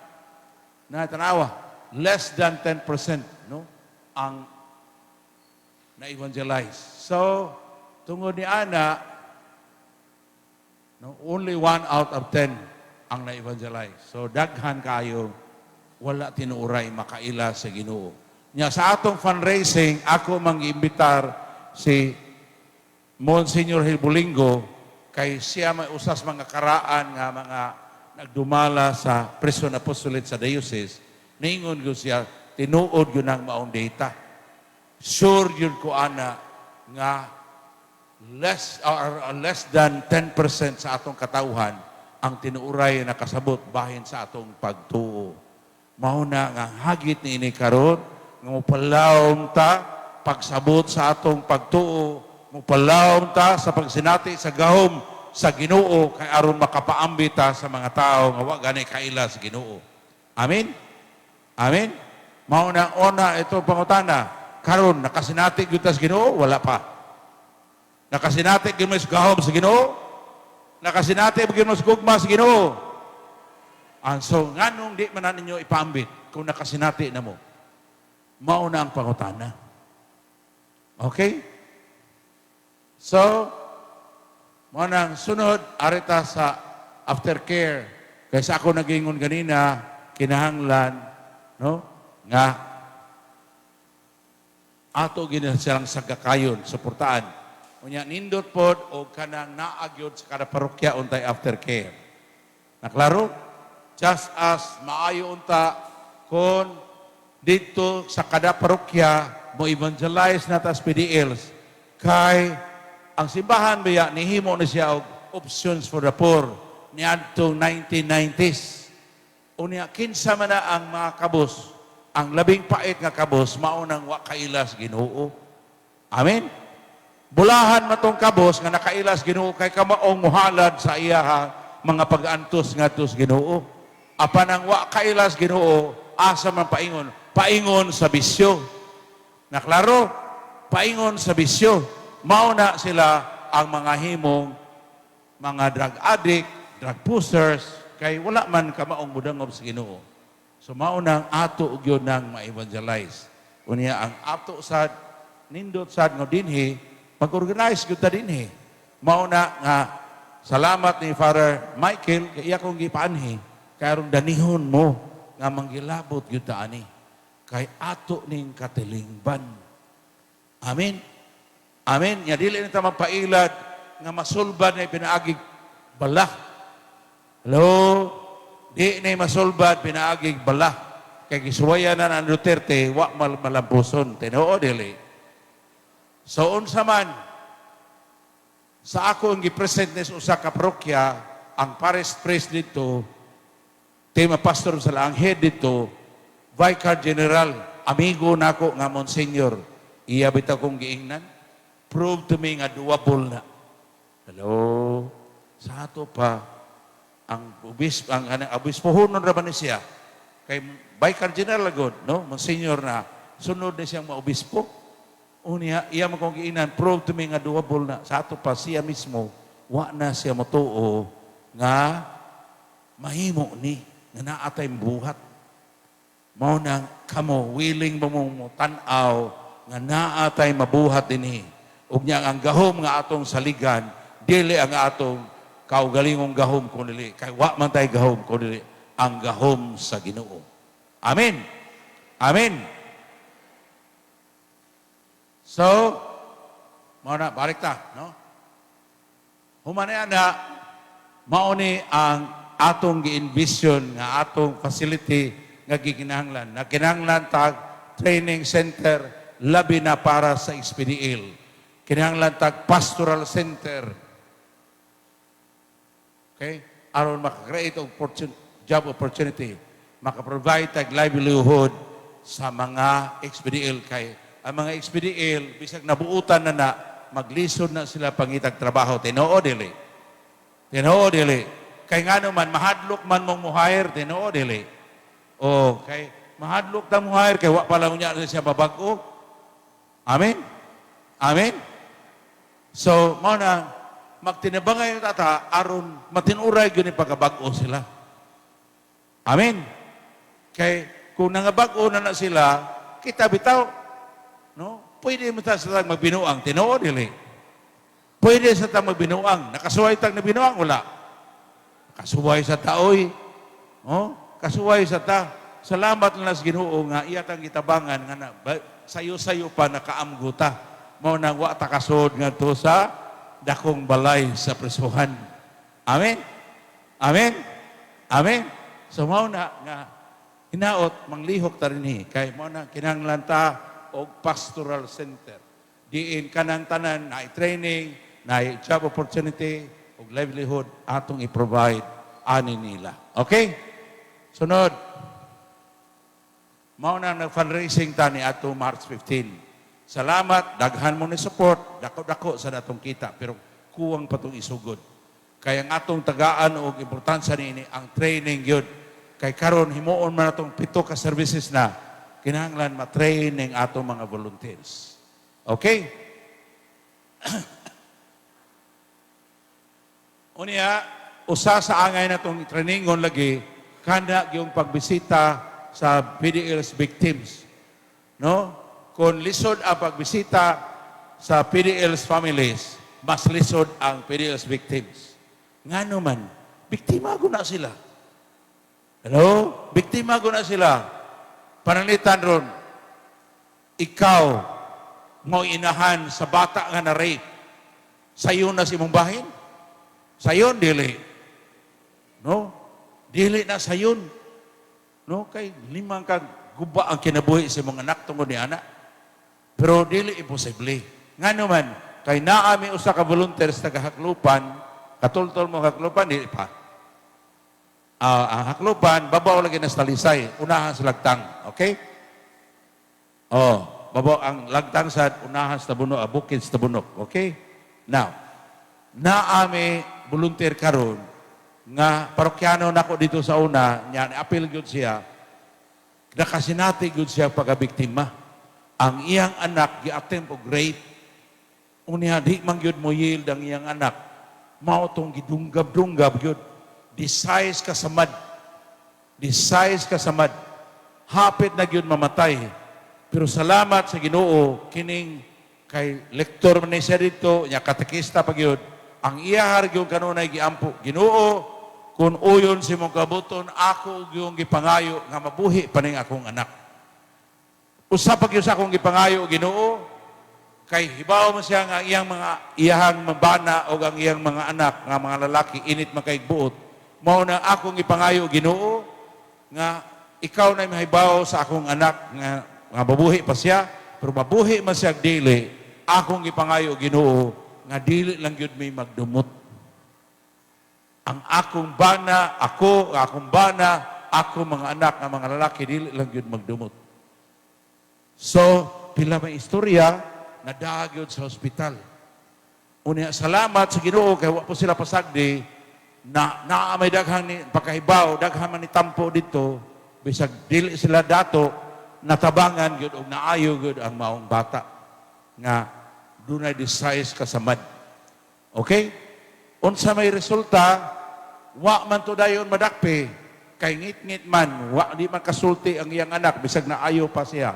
Natanawa, less than 10%, no? Ang na-evangelize. So, tungod ni ana, no? Only 1 out of 10 ang na-evangelize. So, daghan kayo, wala tinuuray makaila sa Ginoo. Nya sa atong fundraising, ako mang-imbitar si Monsignor Hilbulingo kay siya may usas mga karaan nga mga nagdumala sa Prison Apostolate sa diocese. Ningon ko siya, tinuod yun ang maong data. Sure yun ko ana nga less than 10% sa atong katauhan ang tinuuray na kasabot bahin sa atong pagtuo. Mauna nga hagit ni ini karon nga mupalawom ta pagsabot sa atong pagtuo, mupalawom ta sa pagsinati sa gahom sa Ginoo kay aron makapaambi ta sa mga tao nga wa gani kaila sa Ginoo. Amen. Amen. Mao na ona ito pangutana. Karon nakasinati gyud ta sa Ginoo, wala pa. Nakasinati gyud mo sa gahom sa Ginoo? Nakasinati gyud mo sa gugma sa Ginoo? So nganong di man na ninyo ipaambit kung nakasinati na mo? Mao na ang pangutana. Okay? So, mo nang sunod, arita sa aftercare. Kaysa ako nagingon ganina, kinahanglan, no? Nga, ato gina silang sagakayon, suportaan. Unya, nindot pod o kanang naagyod sa kada parokya untay aftercare. Naklaro? Just as maayo unta kung dito sa kada parokya mo evangelize na tas PDLs kay ang simbahan biya nihimo na siya og options for the poor niadtong 1990s. Unya kinsa man na ang mga kabos, ang labing pait nga kabos mao nang wa kailas Ginoo. Amen. Bulahan matong kabos nga nakailas Ginoo kay kamaong muhalad sa iya mga pag-antos ngadto sa Ginoo. Apan ang wa kailas Ginoo asa man paingon? Paingon sa bisyo. Naklaro? Paingon sa bisyo. Mauna sila ang mga himong mga drug addict, drug pushers, kay wala man kamaong mudangob sa Ginoo. So mauna ang ato ug yun nang ma-evangelize. Unya ang ato sad nindot sad nga dinhi mag-organize gyud ta dinhi. Mauna nga salamat ni Father Michael kay iya kong gipaanhi kay aron danihon mo nga manggilabot gyud ta ani kay ato ning katilingban. Amen. Amen. Nya dili nita magpailad nga masulbad na pinaagig balah. Hello? Di na masulbad pinaagig balah. Kay gisuwayan na ng Duterte, wa malampuson. Tinuo dili. So unsa man sa ako ang gipresent ni usa ka parokya, ang parish priest dito, tema pastor sa laang head dito, Vicar General, amigo nako nga Monsignor, iya bitaw kong giingnan, prove to me nga doable na. Hello? Sa ato pa, ang obispohonon raman ni siya, kay Vicar General agad, no? Monsignor na, sunod na siyang maobispo. Unya, iya mo kong giingnan, prove to me nga doable na. Sa ato pa, siya mismo, wa na siya matuo nga mahimo ni, nga naatay buhat. Mao nang kamo willing mo tanaw nga naa tay mabuhat dinhi ug nya ang gahom nga atong saligan dili ang atong kaugalingong gahom kundi kay wa man tay gahom kundi ang gahom sa Ginoo. Amen. Amen. So, mao na balik ta, no? Humana na mauni ang atong gi-envision nga atong facility nga gikinahanglan. Na kinahanglan tag training center labi na para sa SPDL. Kinahanglan tag pastoral center. Okay? Aron maka-create job opportunity, maka-provide tag livelihood sa mga SPDL kay ang mga SPDL bisag nabuutan na maglisod na sila pangitag trabaho. Tinoo dili. Tinoo dili. Kay ngano man mahadlok man mong muhire, tinoo dili. O kay mahadlok ta muhire kay wa pala unya siya babag-o. Amen. Amen. So mao na magtinabangay yung tata aron matinuray gyud ni pagkabag-o sila. Amen. Kay kung nangabag-o na sila, kita bitaw, no? Pwede mo ta sila magbinuang, tinoo dili. Pwede sa ta magbinuang, nakasuway tag na binuang wala. Kasuway sa taoy. Oh, kasuway sa ta. Salamat na sa Ginoo nga iya tang gitabangan nga na, sayo-sayo pa nakaamgo ta. Mao nang wa ta kasod ngadto sa dakong balay sa presuhan. Amen. Amen. Amen. So mao na nga hinaot manglihok ta rinhi kay mao na kinahanglan ta og pastoral center. Diin kanang tanan na training, na job opportunity og livelihood atong i-provide ani nila. Okay? Sunod. Mao na nag-fundraising ta ni ato March 15. Salamat, daghan mo ni support, dako-dako sa natong kita pero kuwang pa tong isugod. Kaya ang atong tagaan og importansya niini ang training gyud. Kay karon himuon man natong 7 ka services na kinahanglan ma-train ng atong mga volunteers. Okay? Unya, usa sa angay na itong trainingon lagi, kana yung pagbisita sa PDL's victims. No? Kung lisod ang pagbisita sa PDL's families, mas lisod ang PDL's victims. Nga naman, biktima ko na sila. Hello? Biktima ko na sila. Panalitan ron, ikaw mo inahan sa bata nga na-rape, sayo na si mong bahin? Sayon, dili. No? Dili na sayon. No? Kay limang kag guba ang kinabuhi sa mga anak tungod ni anak. Pero dili imposible. Nga naman, kay naami usa ka volunteers tagahaklupan, katultol mo haklupan, dili pa. Ang haklupan, babaw lagi na sa talisay, unahan sa lagtang. Okay? Babaw ang lagtang sa unahan sa tabunok, bukid sa tabunok. Okay? Now, naami volunteer karon nga parokyano nako dito sa una, niya apil gyud siya, nakasinati gyud siya pagabiktima. Ang iyang anak gi-attempt og rape. Unya di man gyud mo yield ang iyang anak. Mao tong gidunggab-dunggab gyud. Disguise kasamad. Disguise kasamad. Hapit na gyud mamatay. Pero salamat sa Ginoo kining kay lektor man siya dito, nya katekista pa gyud. Ang iyahar gyud kanunay giampo. Ginoo, kun uyon si mong kabuton, ako gyud gipangayo nga mabuhi paning akong anak. Usa pa gyud sa akong gipangayo Ginoo, kay hibaw man siya nga iyahang mabana o ang iyang mga anak nga mga lalaki init makaigbuot. Mao na akong ipangayo Ginoo nga ikaw na mahibaw sa akong anak nga mabuhi pa siya pero mabuhi man siya dili akong ipangayo Ginoo nga dili lang gyud may magdumot ang akong bana akong bana ako mga anak nga mga lalaki dili lang gyud magdumot. So pila may istorya nadagyod sa ospital. Unya salamat sa Ginoo kay wa po sila pasagdi na may daghang ni pakahibaw, daghang man ni tampo dito, bisag dili sila dato, natabangan gyud og naayo gyud ang maong bata nga dunay disguise kasamad. Okay? Unsa may resulta, wa man to dayon madakpi, kay ngit-ngit man, wa di man kasulti ang iyang anak bisag naayo pa siya.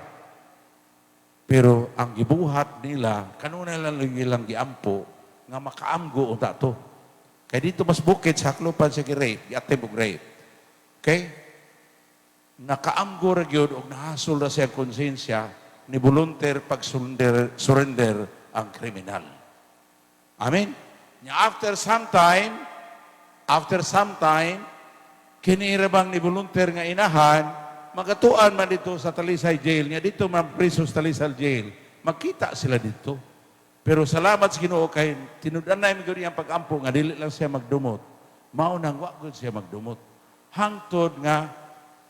Pero ang gibuhat nila, kanunay lang ilang giampo, nga makaamgo unta to. Kay dito mas bukid sa haklupan siya gi-rape, gi-attempt og rape. Okay? Nakaamgo ra gyud og nahasol na siya konsensya ni volunteer pag surrender ang kriminal. Amen. Nya after some time, kinirabang ni volunteer nga inahan, magatuan man dito sa Talisay Jail, niya dito man priso sa Talisay Jail, magkita sila dito. Pero salamat sa Ginoo kay tinud-an na yung ang pag-ampo nga dili lang siya magdumot. Maunang wa gud siya magdumot. Hangtod nga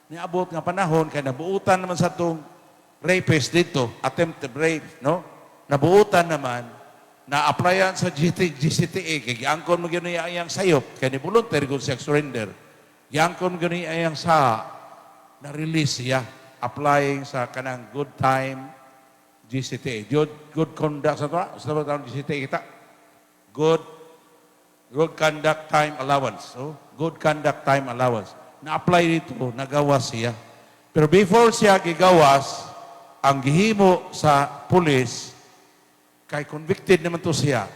niabot nga panahon kay nabuutan naman sa tong rapist dito, attempted rape, no? Nabuutan naman na applyan sa GCTA kay giangkon mo gyud niya iyang sayop kay ni volunteer gud siya surrender. Giangkon gyud niya iyang sa na-release siya applying sa kanang good time GCTA, good conduct sa GCTA kita. Good conduct time allowance. So, good conduct time allowance. Na-apply dito, nagawas siya. Pero before siya gigawas, ang gihimo sa pulis, kay convicted naman to siya,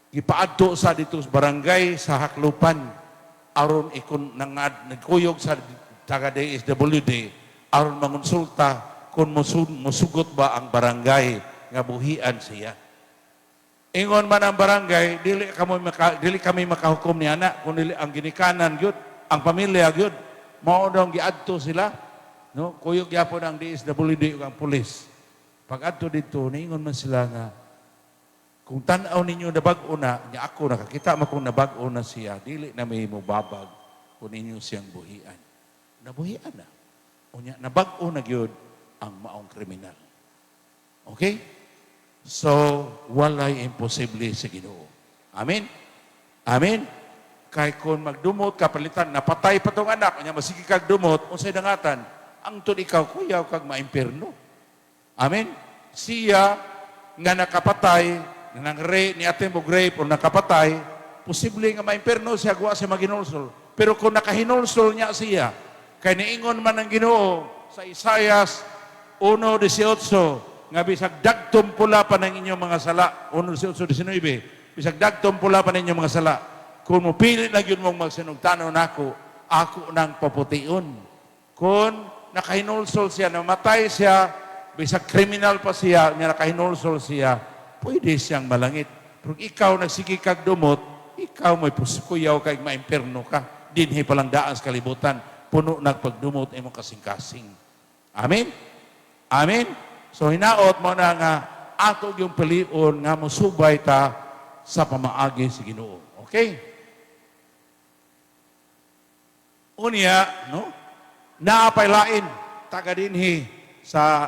gipaadto sa dito sa barangay sa Haklupan, aron nagkuyog sa taga DSWD, aron mangonsulta kung musugot ba ang barangay nga buhian siya. Ingon man ang barangay, dili kami makahukom ni anak, kung dili ang ginikanan gyud, ang pamilya gyud, mao daw giadto sila, no? Kuyog gyapon ang DSWD ug ang pulis. Pag adto dito, niingon man sila nga kung tan-aw ninyo nabag-o na, nya ako nakakita man kung nabag-o na siya, dili na may mubabag kung ninyo siyang buhian. Nabuhian na. Unya nabag-o na gyud ang maong kriminal. Okay? So, walay imposible sa Ginoo. Amen? Amen? Kay kung magdumot, kapalitan, napatay pa tong anak, kanya masigi kag dumot, unsay dangatan, ang tun ikaw, kuyaw kag maimperno. Amen? Siya nga nakapatay, nang ni attempt og rape o nakapatay, posible nga maimperno siya, guwa siya maginulsol. Pero kung nakahinulsol niya siya, kay niingon man ang Ginoo sa Isaias 1:18, nga bisag dagtom pula pa ng inyong mga sala, 1:18-19, bisag dagtom pula pa ng inyong mga sala, kung mupili na yun mong magsinugtanaw nako, ako nang papution. Kung nakahinulsol siya, namatay siya, bisag kriminal pa siya, niya nakahinulsol siya, pwede siyang malangit. Pero ikaw nagsige kag dumot, ikaw may puskuyaw kay maimperno ka, dinhi palang daan sa kalibutan, puno nagpagdumot imong kasing-kasing. Amen? Amen? So hinaot mo na nga atog yung palion nga musubay ta sa pamaagi sa Ginoo. Okay? Unya, no? Naapay taga dinhi sa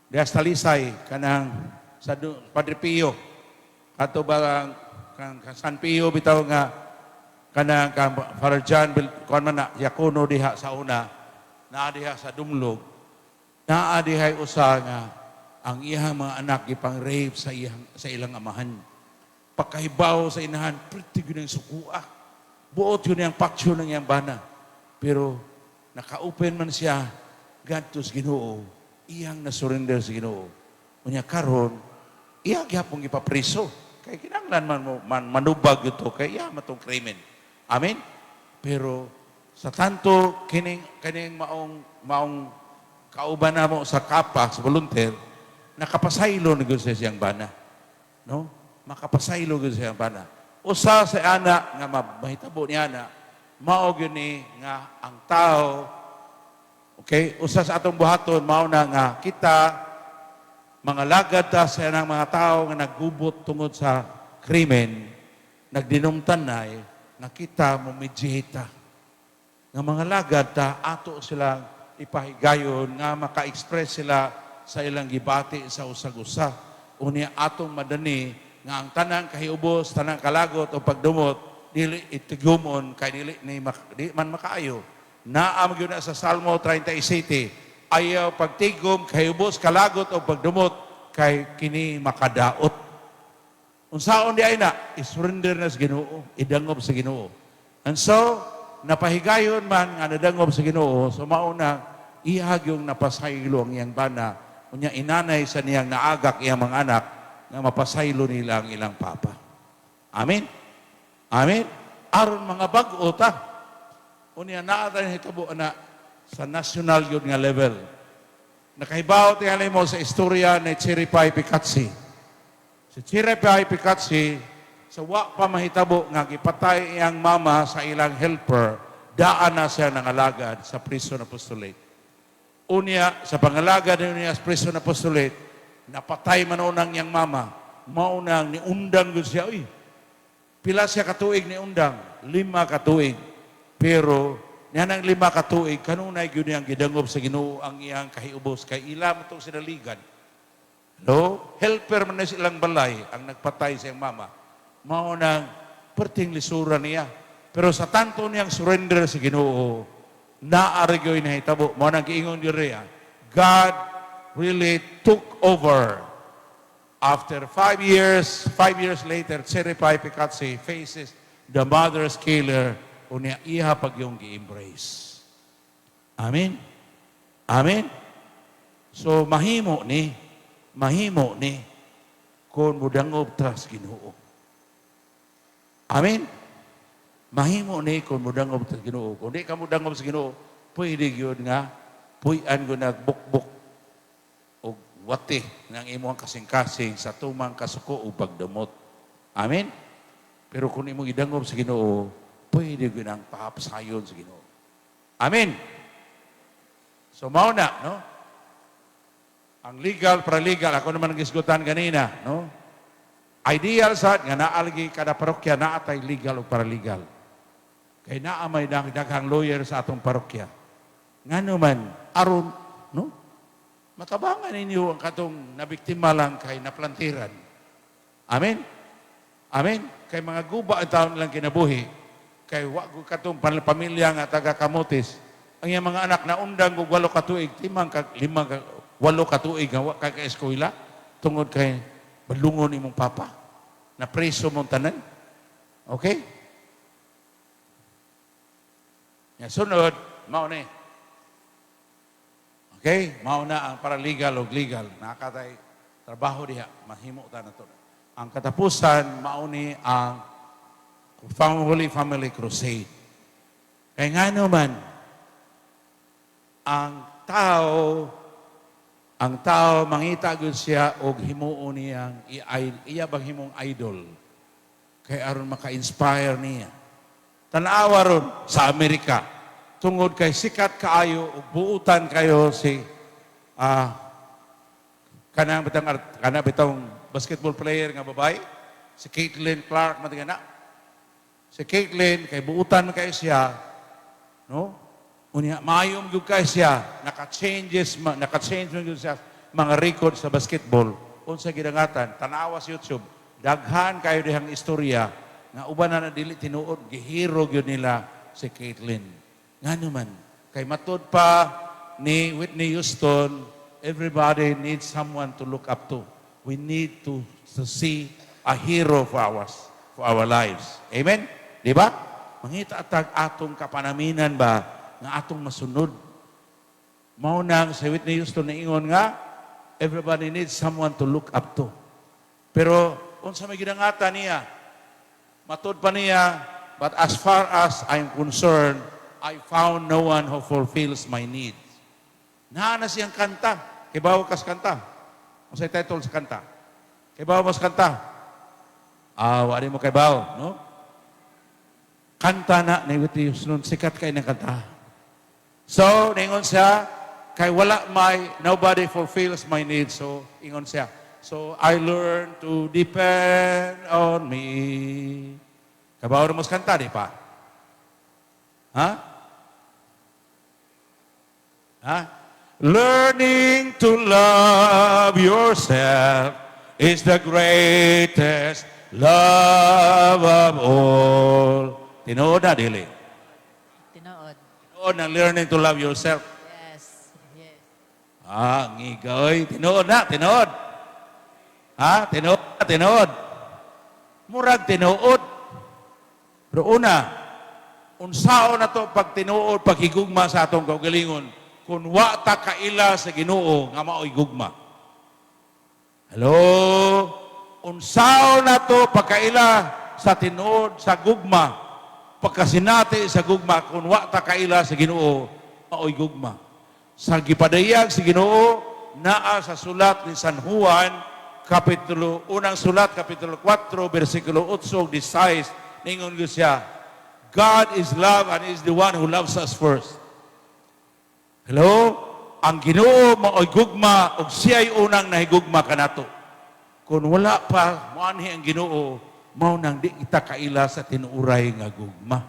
Talisay kanang sa Padre Pio. Ato ba kang San Pio bitaw nga kanang Father John kuan man na Yakuno diha sa una, naa diha sa Dumlog. Naadihay usa nga ang iyang mga anak gipang-rape sa ilang amahan. Pagkahibaw sa inahan, pretty yun ang sukua. Buot yun ang paksyo ng iyang bana. Pero naka-open man siya, gantos Ginoo, iyang nasurrender sa Ginoo. Unya karon, iyang gyapon ipapriso. Kay kinahanglan manubag ito, kay iya matong krimen. Amen? Pero sa tanto kining maong kauban na mo sa kapa, sa volunteer, nakapasaylo na gusto siyang bana. No? Makapasaylo gusto siyang bana. Usa sa anak, nga mahitabo ni anak, maog yun nga ang tao, okay, usa sa atong buhaton, mao na nga kita, mga lagad ta sa ng mga tao nga naggubot tungod sa krimen, nagdinumtan na nga kita mumidjihita. Nga mga lagad ta, ato silang ipahigayon nga maka-express sila sa ilang gibati sa usag-usa. Unya atong madani nga ang tanang kahiubos, tanang kalagot o pagdumot, dili itigumon kay dili man makaayo. Naam gyud na sa Salmo 37, ayaw pagtigom, kahiubos, kalagot o pagdumot kay kini makadaot. Unsaon di ay na, isurrender na sa Ginoo, idangob sa Ginoo. And so, napahigayon man nga nadangob sa Ginoo, so mauna ihag yung napasaylo ang iyang bana, unya inanay sa niyang naagak iyang mga anak, nga mapasaylo nila ang ilang papa. Amen? Amen? Aron mga bag-o ta. Unya naatan hitabo na sa national yun nga level. Nakahibaw tingalay mo sa istorya ni Chiripay Pikatsi. Si Chiripay Pikatsi, sa wa pa mahitabo nga gipatay iyang mama sa ilang helper, daan na siya nangalagad sa prison apostolate. Unya, sa pangalagad niya sa prison apostolate, napatay man unang iyang mama, maunang ni undang gud siya, uy, pila siya katuig ni undang? 5 katuig. Pero, yan ang 5 katuig, kanunay yun niyang gidangob sa Ginoo ang iyang kahiubos, kay ilam itong sinaligan. Hello? Helper man na silang balay, ang nagpatay sa iyang mama. Maunang, perting lisura niya. Pero sa tanto niyang surrender sa Ginoo, naarigyoy na hitabo. Maunang giingon direya, God really took over. After 5 years later, Chiripay Pikatsi faces the mother's killer, unya iha pag yung gi-embrace. Amen? Amen? So, mahimo ni, kung mudangob ta sa Ginoo. Amen? Mahimo ni kung mudangob ta sa Ginoo. Kung di ka mudangob sa Ginoo, pwede yun nga, puyan ko nagbukbuk o wati ng imong kasing-kasing sa tumang kasuko o pagdamot. Amen? Pero kung imong idangob sa Ginoo, pwede yun ang pahapasayon sa Ginoo. Amen? So, mauna, no? Ang legal, paralegal, ako naman nagisgutan kanina, no? Ideal sa nga naalgi kada parokya naatay legal o paralegal. Kay naamay daghang lawyer sa atong parokya. Ngano man aron, no? Matabangan ninyo ang katong nabiktima lang kay naplantiran. Amen? Amen? Kay mga guba ang taon lang kinabuhi, kay wag katong pamilya nga taga Kamotes, ang iyang mga anak na undang og 8 katuig, 8 katuig nga wa ka eskwela tungod kay balungon imong papa na preso mong tanan. Okay? Ya sunod, mao ni. Okay? Mao na ang paralegal o legal. Nakatay trabaho diha, mahimo ta na to. Ang katapusan, mao ni ang Holy Family Crusade. Kaya nga naman, ang tao mangita gud siya og himuon niyang iya bang himong idol. Kay aron maka-inspire niya. Tanawa ron sa Amerika, tungod kay sikat kaayo ug buutan kayo si kanang bitong basketball player nga babae, si Caitlin Clark matigana. Si Caitlin kay buutan kay siya, no? Unya maayom gyud kay siya, naka-change man gyud siya mga record sa basketball. Unsa gidangatan, tanawa sa YouTube, daghan kayo dihang istorya nga uban na dili tinuod, gihiro gyud nila si Caitlin. Ngano man, kay matud pa ni Whitney Houston, everybody needs someone to look up to. We need to see a hero for our lives. Amen? Di ba? Mangita atag atong kapanaminan ba nga atong masunod. Mao nang si Whitney Houston na ingon nga, everybody needs someone to look up to. Pero unsa may gidangatan niya? Matud pa niya, but as far as I'm concerned, I found no one who fulfills my needs. Naana siyang kanta. Kibaw kas kanta. Unsay title sa kanta? Kibaw mas kanta. Wali mo kibaw, no? Kanta na ni Whitney Houston, sikat kay na kanta. So, ningon siya, kay nobody fulfills my needs. So, ingon siya. So, I learn to depend on me. Kabaw mo kanta, di pa? Ha? Ha? Learning to love yourself is the greatest love of all. Tinuod na, dili? Tinood. Tinuod na learning to love yourself. Yes. Yes. Ngigoy. Tinuod na, tinuod. Ha? Tinuod na, tinuod. Murag tinuod. Pero una, unsao na to pag tinuod, paghigugma sa atong kaugalingon, kung wa ta kaila sa Ginoo nga mao'y gugma. Hello? Unsaon na to pagkaila sa tinuod sa gugma, pagkasinati sa gugma, kung wa ta kaila sa Ginoo, maoy gugma. Sa gipadayag sa Ginoo, naa sa sulat ni San Juan, unang sulat, kapitulo 4, versikulo 8, 16, ningon ko siya, God is love and is the one who loves us first. Hello? Ang Ginoo maoy gugma, ug siya'y unang nahigugma kanato. Kung wala pa, maanhi ang Ginoo, mao nang di kita kaila sa tinuuray nga gugma.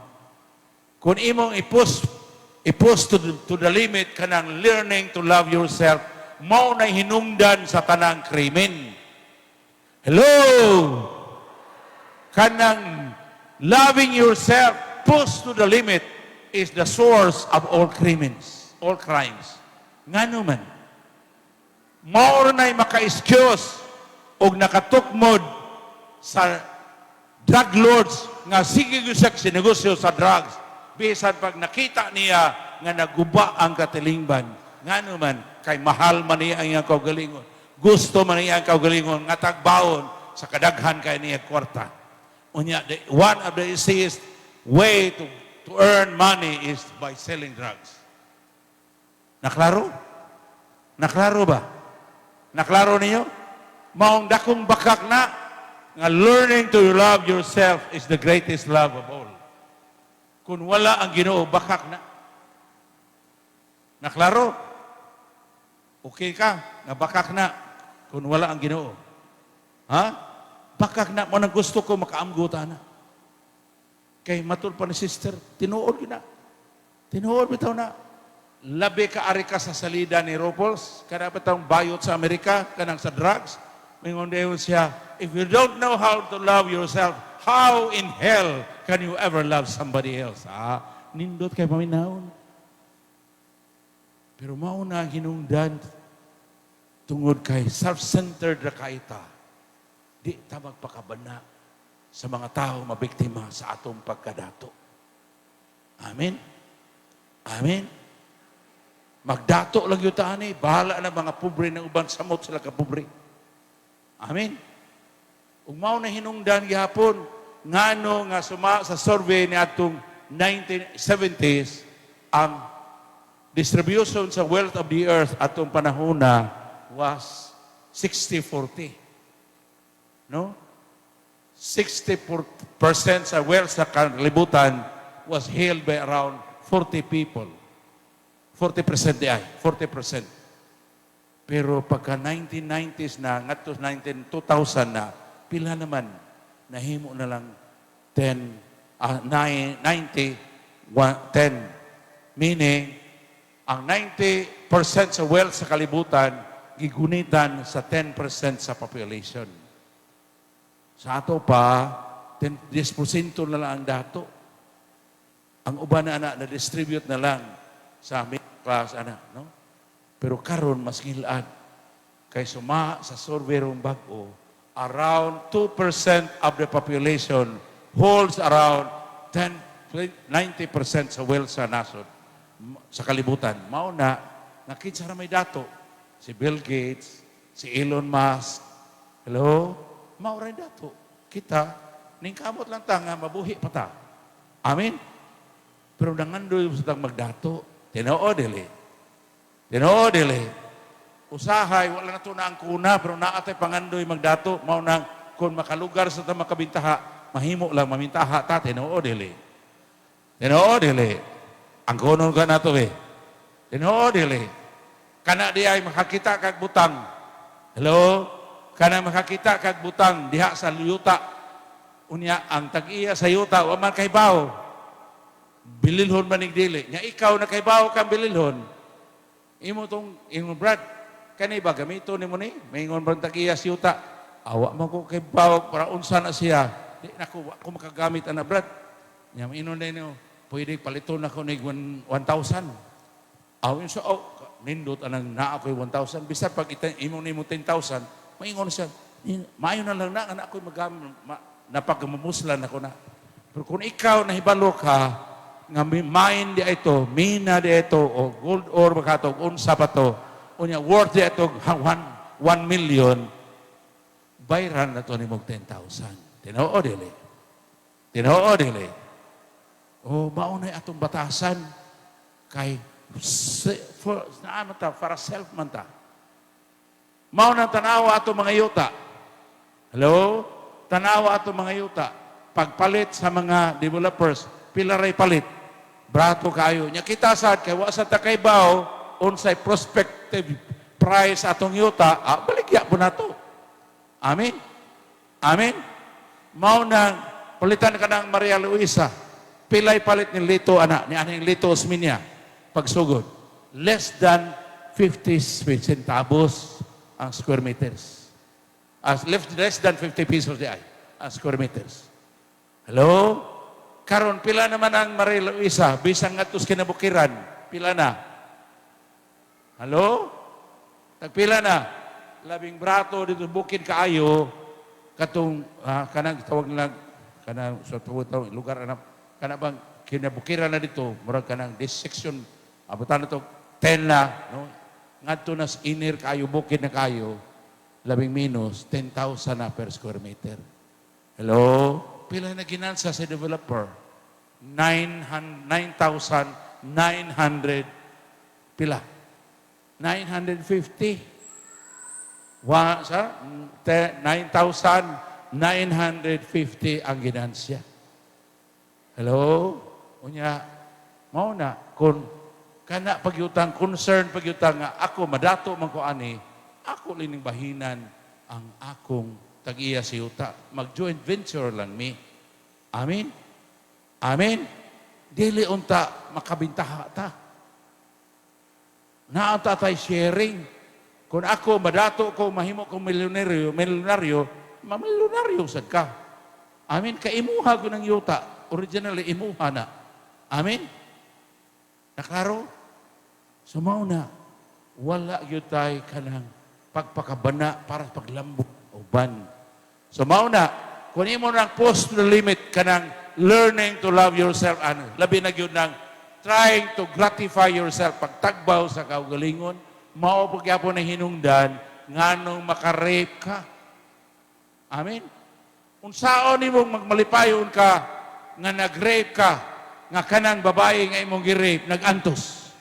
Kung imong ipus to the limit kanang learning to love yourself, mao na hinungdan sa tanang krimen. Hello! Kanang loving yourself, push to the limit, is the source of all crimes, all crimes. Ngano man, mao na'y maka-excuse og nakatukmod sa drug lords nga sige gyud sa negosyo sa drugs bisan pag nakita niya nga naguba ang katilingban. Ngano man, kay mahal man niya ang iyang kaugalingon, gusto man niya ang kaugalingon nga tagbaon sa kadaghan kay niya kwarta. Unya, one of the easiest way to earn money is by selling drugs. Naklaro? Naklaro ba? Naklaro niyo? Maong dakong bakak na nga learning to love yourself is the greatest love of all. Kung wala ang Ginoo, bakak na. Naklaro? Okay ka, nga bakak na kung wala ang Ginoo. Ha? Bakak na mo nang gusto ko makaamguta na. Kay matul pa ni sister, tinuod na. Tinuod bitaw na. Labi ka ari ka sa salida ni Robles, kada bitang bayot sa Amerika, kanang sa drugs. Mingon dayon siya, if you don't know how to love yourself, how in hell can you ever love somebody else? Nindot kay paminaon. Pero mauna hinungdan tungod kay self-centered ra kaita. Di ta magpakabana sa mga tao mabiktima sa atong pagkadato. Amen? Amen? Magdato lang yung taani, bahala na mga pobre ng uban, samot sila kapobre. Amen. Ug mao na hinungdan gihapon ngano nga suma sa survey ni atong 1970s ang distribution sa wealth of the earth atong panahona was 60-40. No? 60% sa wealth sa kalibutan was held by around 40 people. 40% di ay, 40%. Pero pagka 1990s na, ngadto 2000 na, pila naman, nahimo na lang 90, 10. Meaning, ang 90% sa wealth sa kalibutan, gigunitan sa 10% sa population. Sa ato pa, 10% na lang ang dato. Ang uban na anak, na-distribute na lang sa middle class, anak, no? Pero karon mas ngilad. Kay suma sa survey rong bag-o, around 2% of the population holds around 90% sa wealth sa nasod, sa kalibutan. Mao na, nakita ra may dato. Si Bill Gates, si Elon Musk, hello? Mao ra dato. Kita, ning kamot lang ta nga mabuhi pa ta. Amen? Pero nangandoy sa tang magdato, tinoo dili. Tinoo dili. Usahay, wala na to na ang kuna, pero naatay pangandoy magdato, mao nang kung makalugar sa ta makabintaha, mahimo lang mamintaha ta, tinoo dili. Tinoo dili. Ang kunon ka na to eh. Tinoo dili. Kana di ay makakita kag butang. Hello? Kana makakita kag butang diha sa yuta. Unya ang tag-iya sa yuta wa man kay bawo. Bililhon man ning dili. Nya ikaw na kay bawo kang bililhon. Imo brad, kani ba gamito nimo ni? Maingon brad tag-iya sa yuta. Awa man ko kay bawo para unsa na siya. Di nako ako makagamit ana brad. Nya inon na pwede paliton ako nig 1,000. Awin so nindot anang naa ko'y 1,000. Bisag pag imong nimo 10,000, maingon siya, maayo na lang na ako'y napagmamuslan ako na. Pero kung ikaw nahibalo ka, nga mine di ito, mina di ito, o gold ore makato, unsa pa to, unya worth di ito, 1 million, bayran na to ni mong 10,000. Tinoo dili. Tinoo dili. O, maunay atong batasan kay para self man ta. Maunang tanawa atong mga yuta. Hello? Tanawa atong mga yuta. Pagpalit sa mga developers, pilaray palit. Brato kayo. Nya kita sad kay wa sa takaybaw unsay prospective price atong yuta, baligya po na to. Amen? Amen? Maunang palitan ka ng Maria Luisa. Pilay palit ni Lito, anak, ni aning Lito Osminia. Pagsugod. Less than 50 centavos ang square meters. Less than 50 pesos di ay ang square meters. Hello? Karon pila naman ang Maria Luisa, bisang ngatos kinabukiran. Pila na? Hello? Tagpila na? Labing brato dito bukid kaayo katong kanang tawag lang kanang sa tuwa lugar na kana bang kinabukiran na dito murag kanang this section abutan na to 10 na no ngadto na inner kayo bukid na kayo labing minus 10,000 na per square meter. Hello? Pila na ginansa sa developer? 9,900 pila? 950 9,950 ang ginansya. Hello? Unya, mao na, kung kana pagyutang, concern pagyutang nga, ako, madato man ko ani, ako lining bahinan ang akong tag-iya si yuta. Mag-joint venture lang mi. Amen? Amen? Dili unta makabintaha ta. Naanta tayo sharing. Kung ako, madato ko, mahimo kong milyonaryo, sad ka. Amen? Kaimuha ko ng yuta. Originally, imuha na. Amen? Naklaro? Sumaw na. Wala yutay ka ng pagpakabana para paglambot o ban. Sumaw na. Kung imo ng post the limit ka ng learning to love yourself, labi na yun ng trying to gratify yourself, pagtagbaw sa kaugalingon, mao pagyapon na hinungdan, nganong makarape ka. Amen? Unsaon imong magmalipayon ka, nga nag-rape ka, nga kanang babae nga imong gi-rape, nag-antos.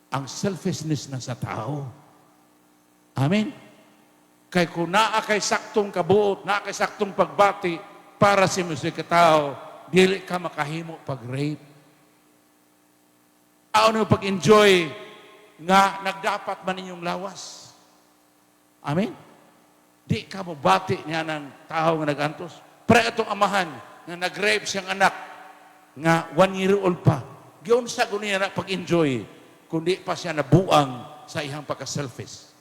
Ang selfishness na sa tao. Amen? Kay kung naa kay saktong kabuot, naa kay saktong pagbati, para sa musik katao, dili ka makahimo pag-rape. Ano pag-enjoy nga nagdapat man ninyong lawas. Amen? Di ka mo bati niya ng tao nga nag-antos. Pre itong amahan nga nag-rape siyang anak nga 1 year old pa. Giyon sa niya na pag-enjoy kundi pa siya nabuang sa ihang pagka-selfish.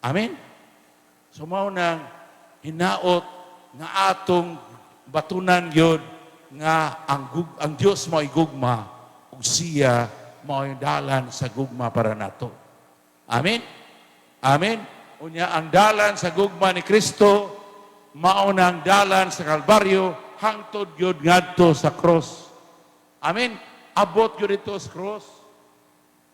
Amen? So mao nang hinaot nga atong batunan yun nga ang Diyos mo ay gugma ug siya mao yung dalan sa gugma para nato. Amen? Amen? Unya, ang dalan sa gugma ni Kristo, mao na ang dalan sa Kalbaryo, hangtod yun ngadto sa cross. Amen? Abot yun ito sa cross.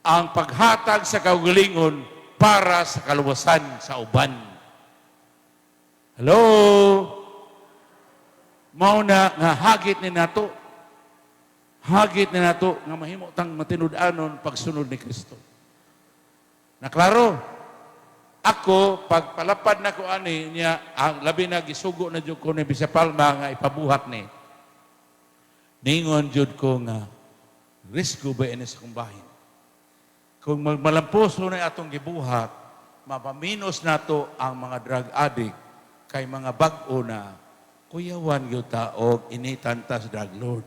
Ang paghatag sa kaugalingon para sa kaluwasan sa uban. Hello? Mao na nga hagit ni nato. Hagit na nato nga mahimo tang matinud-anon pagsunod ni Kristo. Naklaro? Ako, pagpalapad na ko ani niya, ang labi na gisugo na jud ko ni Bishop Palma nga ipabuhat ni. Ningon jud ko nga, risko ba ini sa kong bahin? Kung magmalampuso na atong gibuhat, mapaminos nato ang mga drug addict kay mga bag-o na kuyawan gyud ta og initan ta sa drug lord.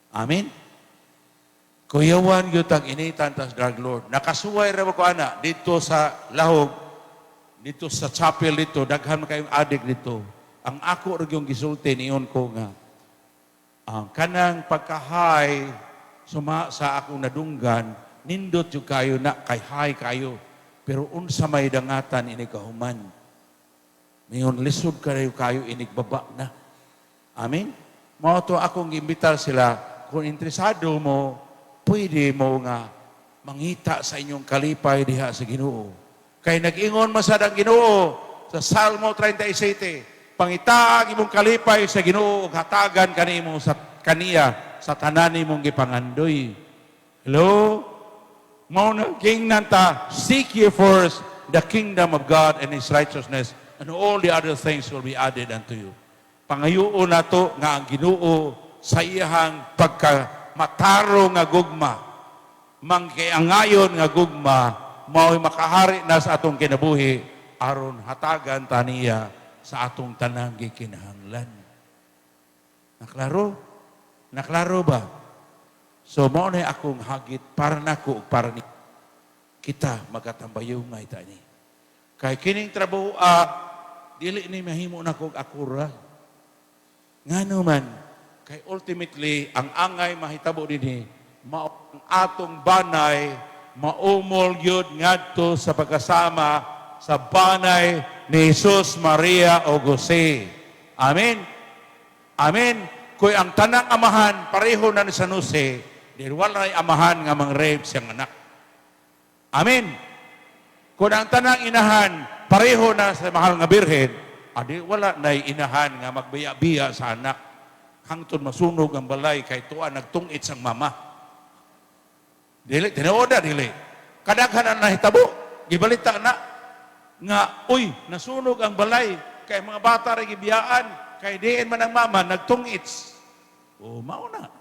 Amen? Kuyawan yun ang initan tas drug lord. Nakasuway rin ko, ana, dito sa lahog, dito sa chapel dito, daghan kayong adik dito. Ang ako rin yung gisulti niyon ko nga, ang kanang pagkahay, suma sa akong nadunggan, nindot yung kayo na, kay hay kayo. Pero unsa may dangatan, inikahuman. Ngayon, lisod kayo, inigbaba na. Amen? Mao to akong imbitar sila, kung interesado mo, pwede mo nga mangita sa inyong kalipay diha sa Ginoo. Kay nag-ingon masad ang Ginoo sa Salmo 37, pangitaag imong kalipay sa Ginoo ug hatagan kanimo sa kaniya sa tanan nimong gipangandoy. Hello? Mao na king nanta, seek ye first the kingdom of God and His righteousness, and all the other things will be added unto you. Pangayuo na to nga ang Ginoo sa iyahang pagkamataro nga gugma, mangkiangayon nga gugma, mao'y makahari na sa atong kinabuhi, aron hatagan taniya sa atong tanang gikinahanglan. Naklaro? Naklaro ba? So, mao na akong hagit para nako ug para ni kita magatambayong ita ni. Kay kining trabaho dili ni mahimo nako akura. Ngano man kay ultimately ang angay mahitabo dinhi mao ang atong banay maumol gyud ngadto sa pagkasama sa banay ni Jesus, Maria o Jose. Amen. Amen. Kung ang tanang amahan pareho na ni San Jose, dahil wala na'y amahan nga mang-rape siyang anak. Amen. Kung ang tanang inahan, pareho na sa mahal nga birhen, adi wala na'y inahan nga magbiya-biya sa anak. Hangtod masunog ang balay, kay tuwa nagtungit sang mama. Dili, tinooda, dili. Kadaghan na nahitabo, gibalita na, nga, uy, nasunog ang balay, kay mga bata rin gibiyaan, kay diin man ang mama, nagtungits. O, mauna.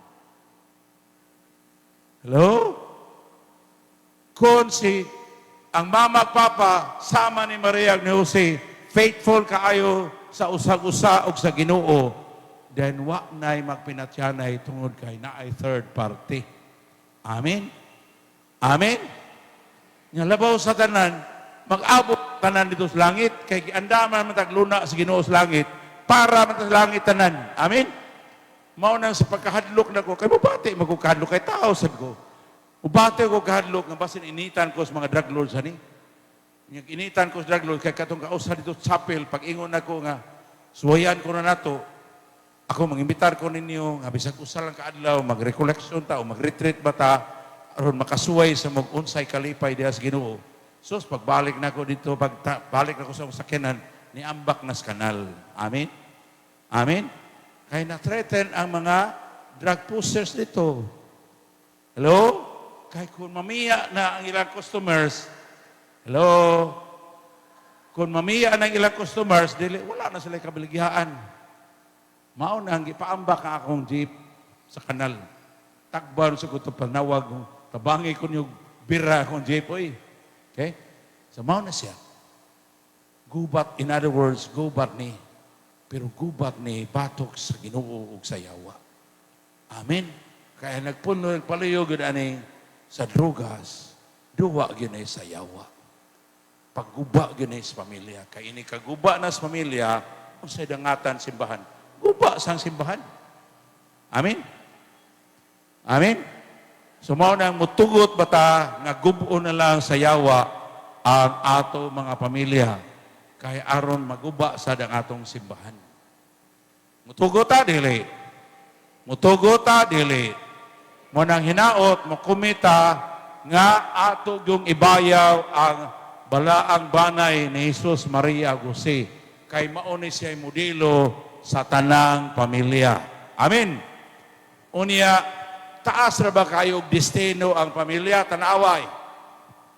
Hello? Kung ang mama at papa sama ni Maria ni Jose, faithful kaayo sa usag-usa o sa Ginoo, then wa na'y magpinatyanay tungod kay naay third party. Amen? Amen? Nga labaw sa tanan, mag-abot tanan dito sa langit, kay andaman matagluna sa Ginoo sa langit, para matag langit tanan. Amen? Maunang sa pagkahadlok na ko, kay mabati magkukahadlok kay tao sad ko. Mabati ko kahadlok, nga basin initan ko sa mga drug lords ani. Initan ko sa drug lords, kay katong kausa dito sa chapel, pag ingon ako nga, suwayan ko na nato, ako mangimbitar ko ninyo, nga bisag usa lang kaadlaw, mag-recollection ta, o mag-retreat ba ta, aron makasuway sa mag-unsay kalipay diha sa Ginoo. So, pagbalik na ko dito, pagbalik na ko sa sakyanan, niambak na sa kanal. Amen? Amen? Kaya na-threaten ang mga drug pushers dito. Hello? Kaya kung mamiya na ang ilang customers, hello? Kung mamiya na ang ilang customers, dili, wala na sila kabaligyan. Mauna ang ipaambak ang akong jeep sa kanal. Takban sa kuto panawag, tabangi ko yung bira akong jeep. Oy. Okay? So, mauna siya. Gubat, in other words, gubat ni. Pero gubat ni batok sa Ginoo ug sa yawa. Amen. Kaya nagpuno nagpalayo gud ani sa drugas, duwa gyud ay sa yawa. Pagguba gyud ay sa pamilya. Kay ini kaguba na sa pamilya, unsay dangatan simbahan. Guba sang simbahan. Amen. Amen. So mao nang mutugot bata nga gubo na lang sa yawa ang ato mga pamilya. Kay aron maguba sa dang atong simbahan. Mutugo ta dili. Mutugo ta dili. Mo nang hinaot mo kumita nga ato yung ibayaw ang balaang banay ni Jesus, Maria, Jose. Kay mao ni siya modelo sa tanang pamilya. Amen. Unya taas ra ba kayo og destino ang pamilya tanaway?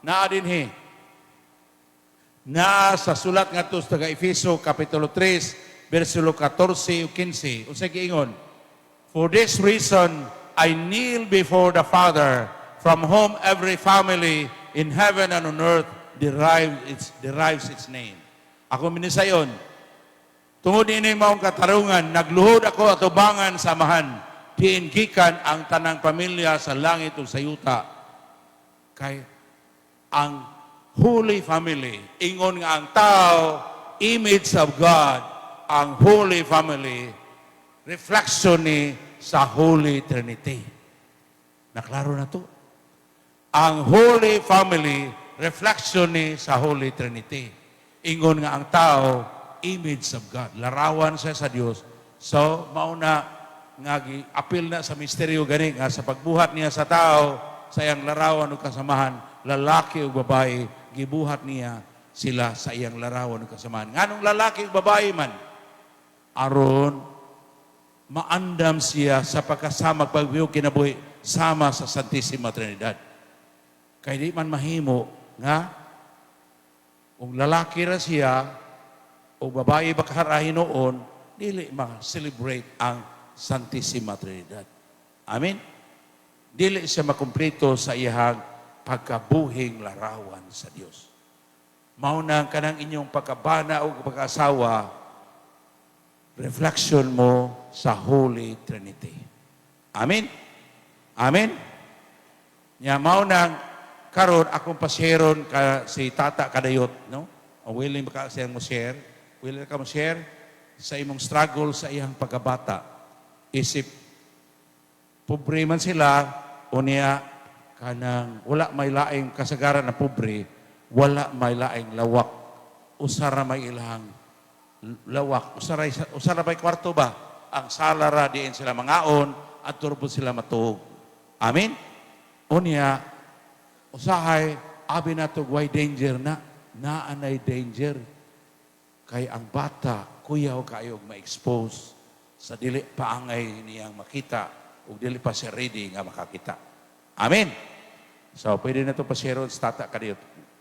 Naa dinhi. Na sa sulat nga to sa Efeso Kapitulo 3, versikulo 14 o 15. Unsay giingon? For this reason, I kneel before the Father, from whom every family in heaven and on earth derives its name. Ako minisayon, tungod ini maong katarungan, nagluhod ako atubangan samahan, diin gikan ang tanang pamilya sa langit ug sa yuta. Kay ang Holy Family, ingon nga ang tao, image of God, ang Holy Family, reflection ni sa Holy Trinity. Naklaro na to. Ang Holy Family, reflection ni sa Holy Trinity. Ingon nga ang tao, image of God. Larawan siya sa Diyos. So, mauna nga apil na sa misteryo gani nga sa pagbuhat niya sa tao, sa iyang larawan o kasamahan, lalaki o babae, gibuhat niya sila sa iyang larawan ng kasamaan. Nganong lalaki o babae man, aron maandam siya sa pagkasama pagbiyo kinabuhi sama sa Santissima Trinidad. Kay di man mahimo nga kung lalaki ra siya o babae bakarahin noon, dili ma-celebrate ang Santissima Trinidad. Amen? Dili siya makumpleto sa iyang pagkabuhing larawan sa Dios. Mauna kanang inyong pagkabana o pagkasawa, reflection mo sa Holy Trinity. Amen? Amen? Nya mauna karon akong pasyeron ka si Tata Kadayot, no? O willing ba ka siyang mo share? Willing ka mo share sa imong struggle sa iyang pagkabata. Isip pobre man sila o niya kanang wala may laing kasagaran na pobre, wala may laing lawak. Usara may ilang lawak. Usara may kwarto ba? Ang salara diin sila mangaon at turbo sila matuog. Amen? O niya, usahay, abi na to, why danger na? Naanay danger. Kay ang bata, kuyaw kayong ma-expose sa dili paangay niyang makita o dili pa siya ready nga makakita. Amen? So, pwede na ito pasyeron sa Tata Kadayot.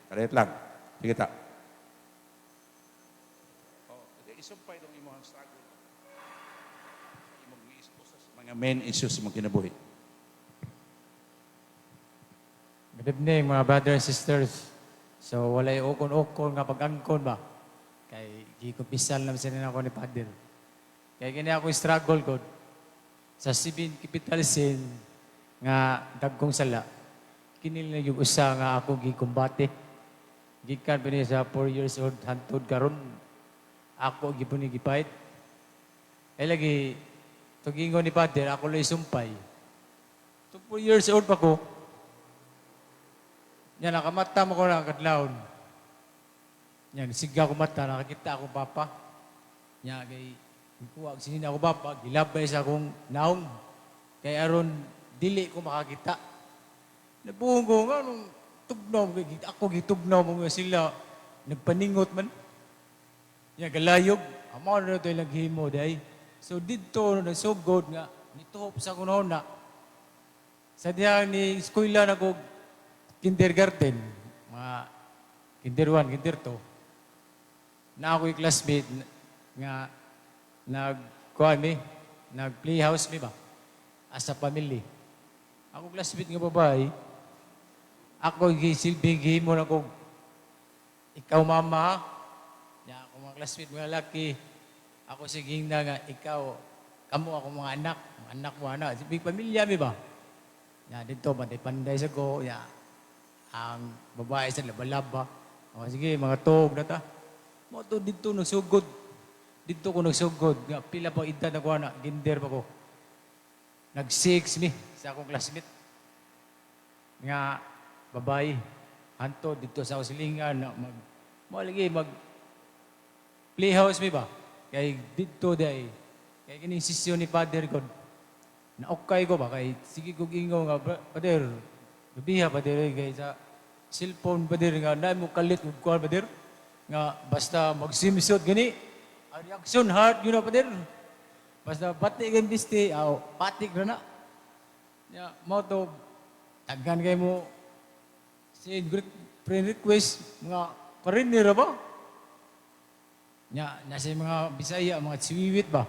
Kadayot lang. Sige ta. Isumpay ng imong struggle. Imong i-expose sa mga main issues mong kinabuhi. Good evening mga brothers and sisters. So walay ukon-ukon nga pag-angkon ba? Kay gikumpisal naman sila ako ni Father. Kaya gini ako struggle ko sa 7 capital sin nga dagkong sala. Kinil na yung usa nga ako gikumbate. Gikan pa niya sa 4 years old hantod karon ako gipuni gipait. Ay lagi tugingon ni Father ako lay sumpay. 4 years old pa ko. Yan, nakamata mo ko na kadlawon. Yan, siga ko mata, nakakita ako papa. Yan, kay kuwag sinina ako papa, gilabay sa akong naong. Kay aron dili ko makakita. Nabuhong ko nga, nung tugnaw, ako gitugnaw mo nga sila, nagpaningot man. Yan, galayog. Amo na ito yung naghimo, day. So, dito, nagsugod nga, nituhop sa kunoon na. Sa diyan ni eskwela na ko, kindergarten, mga kinder 1, kinder 2, na ako'y classmate nga nag-playhouse mi ba? As a family. Ako classmate nga babae, ako silbing gihimo na ko, ikaw mama, ya, ako mga classmate mga laki, ako siging na nga, ikaw, kamo ako mga anak mo, anak. Big pamilya mi ba? Ya, dito, panday sa ko, ya, ang babae sa labalaba. O, sige, mga tog na ta. Mo to dito nagsugod. Dito ko nagsugod. Nga, pila pa edad na ko na, ginder pa ko. Nag-6 mi sa akong classmate. Nga, babae. Hanto dito sa usilingan. Playhouse mi ba? Kay dito day. Kay kining sisyon ni Father ko. Na-okay ko ba? Kay sige kong ingo nga, Father, gabiha pa dir kay sa cellphone pa dir nga na mo kalit ug kuan pa dir nga basta magsimisod gani ang reaction hard yun na pa dir basta pati kay biste patik ra na ya mo to taghan kay mo send friend request mga foreigner ra ba nya nasa mga Bisaya mga tsiwiwit ba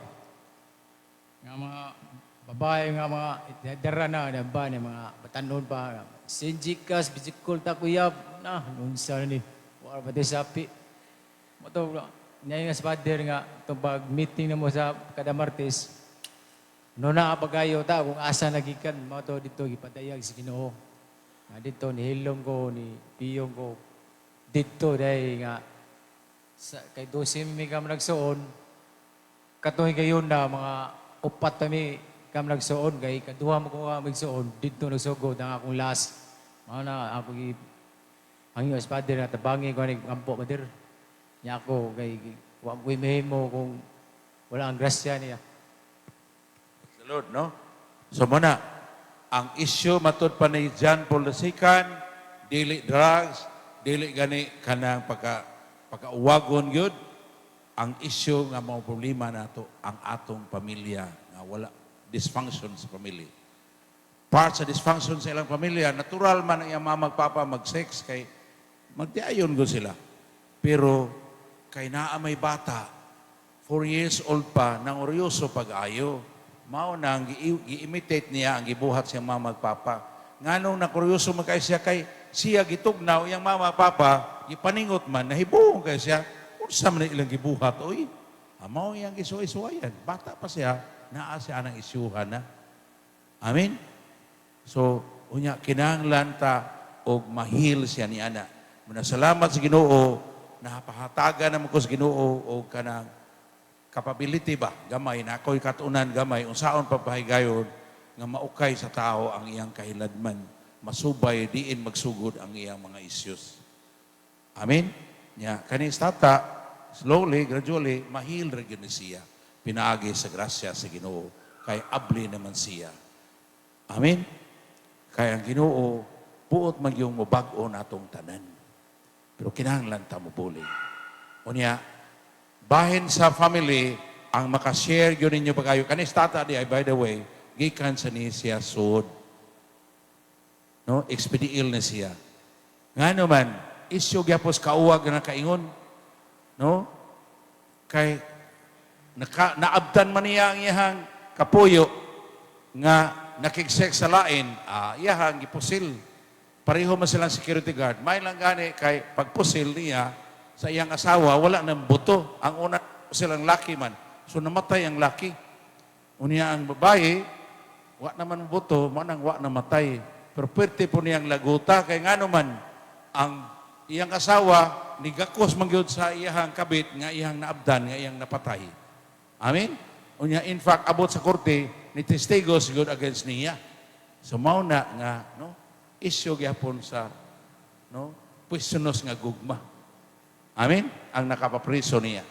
nga mga babae nga mga dara na ba ni mga batanon pa sinjikas bisikol ta kuyab na nung sa ni wala pa sapi mo to niya nga sa Father nga itong pag meeting na mo sa kada Martes no na pagayo ta kung asa nagikan mo to dito gipadayag si Ginoo nga dito ni hilom ko ni piyong ko dito dahil nga sa, kay 12 mi kam nagsuon katuig gayon na mga upat kami kam nagsuon kay kaduha mo ko magsuon dito nagsugod ang akong last mao na ako gi ang US Father na tabangi ko ni ampo Father nya ako kay wa ko mo kung wala ang grasya niya Sa Lord, no? So muna, ang issue matod pa ni John Paul II, dili drugs, dili gani kanang pagkauwagon gyud ang issue nga mga problema nato ang atong pamilya nga wala dysfunction sa pamilya. Part sa dysfunction sa ilang pamilya, natural man ang iyang mama magpapa mag-sex kay magdiayon ko sila. Pero kay naa may bata, 4 years old pa, nang oryoso pag-ayo. Mao nang gi-imitate niya ang gibuhat siyang mama magpapa. Nganong nakuryoso man kay siya kay siya gitugnaw iyang mama papa, gipaningot man nahibuong kay siya. Unsa man ilang gibuhat oy? Mao iyang gisuway-suwayan. Bata pa siya, naa siya anang isyuhan na. Amen. So, unya kinahanglan ta og mahil siya ni ana. Manasalamat sa Ginoo, napahatagan naman ko sa Ginoo og kanang capability ba gamay na ako'y katunan gamay unsaon papahigayon nga maukay sa tao ang iyang kahiladman, masubay diin magsugod ang iyang mga issues. Amen. Nya kani tata slowly, gradually mahil ra gyud ni siya pinaagi sa grasya sa Ginoo kay abli naman siya. Amen. Kaya ang Ginoo, buot man yung mabag-o natong tanan. Pero kinahanglan ta mo buli. Unya, bahin sa family, ang makashare yun ninyo pagayo. Kanis tata di ay, by the way, gikan sa ni siya sud. No? Expediil na siya. Nga naman, isyo gyapos kauwag na kaingon. No? Kay, naabtan man niya ang iyahang kapuyo nga nakigsex sa lain, iyahang gipusil. Pareho man silang security guard. May lang gani kay pagpusil niya sa iyang asawa, wala nang buto. Ang una silang laki man. So namatay ang laki. Unya ang babae, wa naman buto, manang wa namatay. Pero pwerte po niyang laguta. Kay nga naman, ang iyang asawa, nigakos mangyod sa iyang kabit, nga iyang naabdan, nga iyang napatay. Amen? Unya, in fact, abot sa korte, ni testigos good against niya. So mauna nga no issue gyapon sa no poisonous nga gugma. Amen. Ang nakapapriso niya.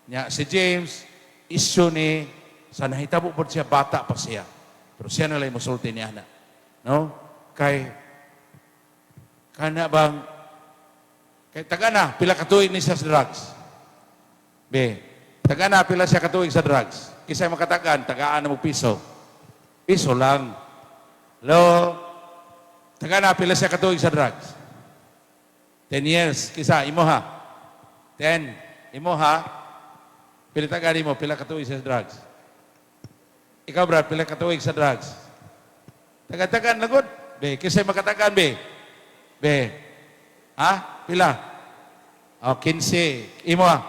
Nya si James issue ni sa nahitabo pod siya bata pa siya. Pero siya na lang mosulti niya na. No? Kay kana bang kay taga na pila ka tuig ni sa drugs. Be, taga na pila siya ka tuig sa drugs. Kisay makatagan, tagaan na mo piso. Piso lang. Hello? Tagaan na, pila siya katuig sa drugs. 10 years. Kisa, imo ha? 10. Imo ha? Pila tagaan mo, pila katuig sa drugs. Ikaw, Brad, pila katuig sa drugs. Taga-tagaan na good. Be, kisay makatagaan, be. Be. Ha? Pila? O, 15. Imo ha?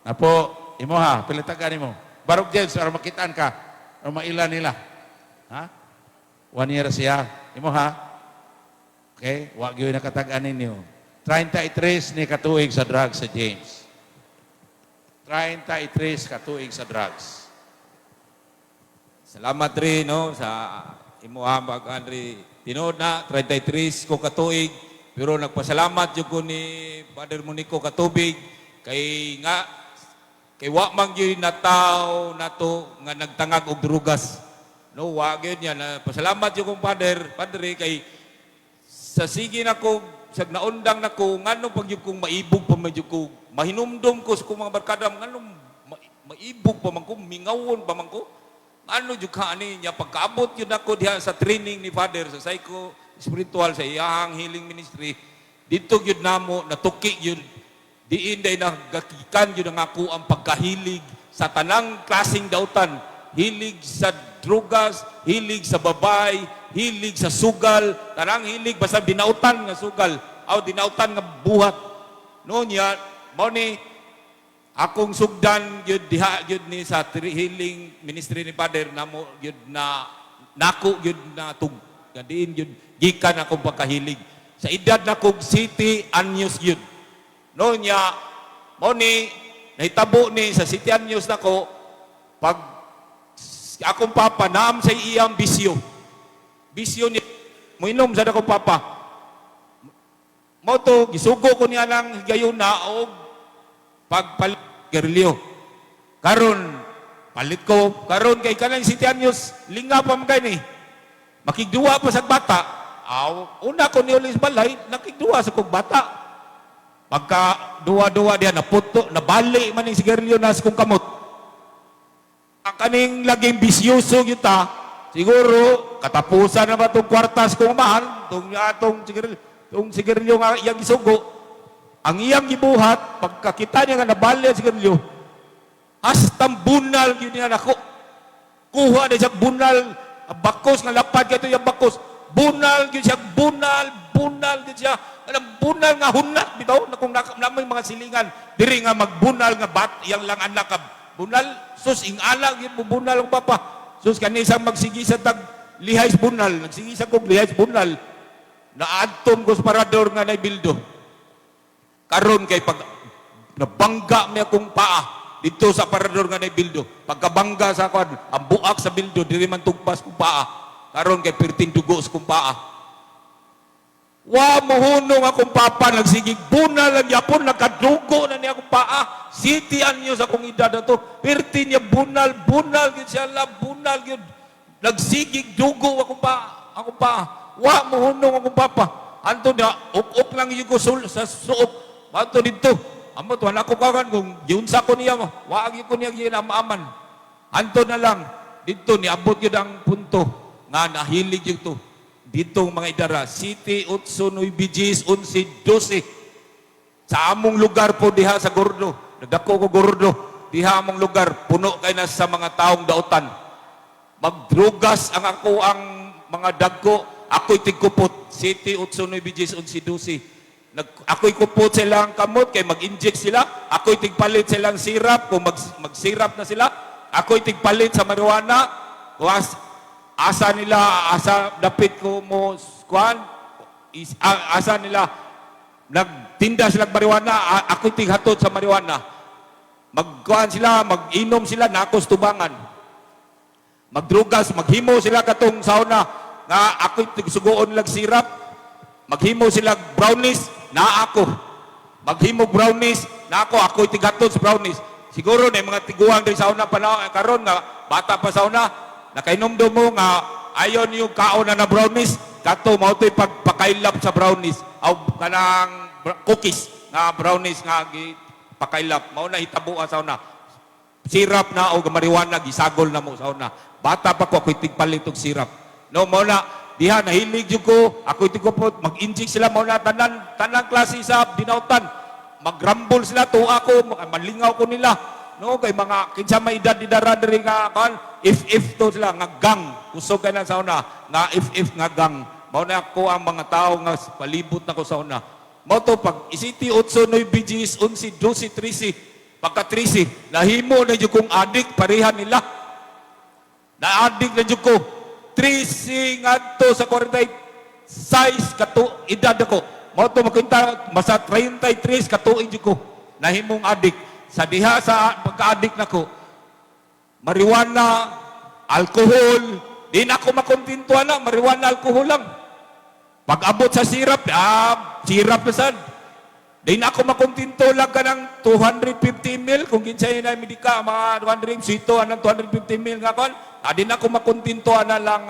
Napo, imo ha? Pila tagaan mo? Barok James, para makitaan ka. Para mailan nila. Ha? 1 year siya. Imo ha? Okay? Wag yun nakatagaan ninyo. 33 ni katuig sa drugs sa James. 33 katuig sa drugs. Salamat rin no, sa imuhang pag-andri. Tinood na, 33 ko katuig. Pero nagpasalamat yung ko ni Father Monico katubig. Kay nga, kay wa man gyud na tao nato nga nagtangag og drugas. No, wa gyud niya na pasalamat yung kong padre kay sa sige nako sa naundang nako ngano pag yung kong maibog pa medyo ko mahinumdom ko sa kong mga barkada ngano maibog pa man ko mingawon pa man ko ano jud ka ani niya pagkaabot yun ako diha sa training ni Father sa psycho spiritual sa iyang healing ministry dito gyud namo natuki gyud diin day nagakikan yun ang ako ang pagkahilig sa tanang klaseng dautan. Hilig sa drugas, hilig sa babay, hilig sa sugal, tanang hilig basta dinautan nga sugal, o dinautan nga buhat. Noon niya, mo ni akong sugdan yun diha yun ni sa healing ministry ni Father na mo yun na nako yun na tug. Diin yun, gikan akong pagkahilig. Sa edad na kong city, anyos yun. No niya, mo ni, nahitabo ni sa City News na ko, pag akong papa, naam sa iyang bisyo. Bisyo ni, muinom sa akong papa. Mo to, gisugo ko niya ng gayon na o pagpaligirliyo. Karon, palit ko, karon kay kanang City News, linga pa man kayo ni. Makigduwa pa sa bata. Una ko ni Ulis Balay, nakigduwa sa kong bata. Pagka duwa-duwa diha naputo, nabali man ning sigarilyo nas kung kamot. Ang kaning laging bisyoso kita, siguro katapusan na ba itong kwartas kung mahal, itong sigarilyo nga iyang gisugo, ang iyang gibuhat, pagkakita niya nga nabali ang sigarilyo, hastang bunal yun niya nako. Kuha na siya bunal, bakos nga lapad ka ito yung bakos, bunal yun siya, bunal yun siya, alam, bunal nga hunat, bitaw, na kung namay mga silingan, diri nga magbunal nga bat, iyang lang anak ka, bunal, sus, ing alang yun mo bunal ang papa, sus, kanisang magsigi sa tag lihays bunal, nagsigi sa kong lihays bunal, naadtom ko sa parador nga na bildo. Karon kay pag nabangga mi akong paa dito sa parador nga na bildo. Pagkabangga sa kwan, ang buak sa bildo diri man tugpas kong paa. Karon kay perting dugo sa kong paa. Wa mohunong akong papa nagsigig bunal ang yapon nakadugo na niya akong paa. City anyo sa kong edad na to. Perti niya bunal gid siya la bunal gid. Nagsigig dugo akong paa. Wa mohunong akong papa. Anto na up lang yung kusul sa suop. Bato dito, amo to anak ko kagan kung giunsa ko niya mo, waag ko niya ginamaaman. Anto na lang dito ni abot gyud ang punto nga nahilig yung to. Dito mga idara, City, Utso, Nuibijis, 11, 12. Sa among lugar po diha sa Gordo, nagdako ko Gordo, diha among lugar puno kay na sa mga taong dautan. Magdrugas ang ako ang mga dagko, ako'y tigkupot, City, Utso, Nuibijis, 11, 12. Ako'y kupot silang kamot, kay mag-inject sila. Ako'y tigpalit silang sirap, kung mag-sirap na sila. Ako'y tigpalit sa marijuana. Kung asa nila, asa dapit ko mo, kuhan, asa nila, nagtinda silang marijuana, ako'y tighatot sa marijuana. Magkuhan sila, mag-inom sila, nakos tubangan. Magdrugas, maghimo sila katong sauna, nga ako'y tigsugoon lang sirap. Maghimo sila brownies, na ako. Maghimo brownies, na ako'y tigatot sa brownies. Siguro na mga tiguang rin sauna pa na, karon nga, bata pa sauna, nakainomdo mo nga, ayon yung kaon na brownies, kato, mauto'y pagpakailap sa brownies, o kanang cookies, nga brownies nga, pakailap, mauna hitabo ang sauna. Sirap na o marijuana, gisagol na mo sauna. Bata pa ko, ako'y tigpalit og sirap. No, mauna, diha nahilig yung ko, ako'y tigupot, mag-inject sila muna tanan klase sa dinautan. Magrambol sila, tuwa ko, malingaw ko nila. No, kay mga kinsa may edad di daradiri nga kan, if to sila nga gang. Kusog kay na sa una, nga if nga gang. Mao na ako ang mga tao nga palibot na ko sa una. Mao to pag isiti 8 9 11 12 13 pagka 13 nahimo na jud kong adik pareha nila. Na adik na jud ko. 13 ngadto sa 46 katu edad ako. Mao to makinta masa 33 katuig ko. Nahimong adik sa diha sa pagka-adik nako. Marijuana, alcohol, di na ako makontintuhan na marijuana, alcohol lang. Pag-abot sa sirap, sirap na sad. Di na ako makontinto lang ka ng 250 mil kung kinsay na medika mga 200 sito anang 250 mil nga kon. Di na ako makontinto na lang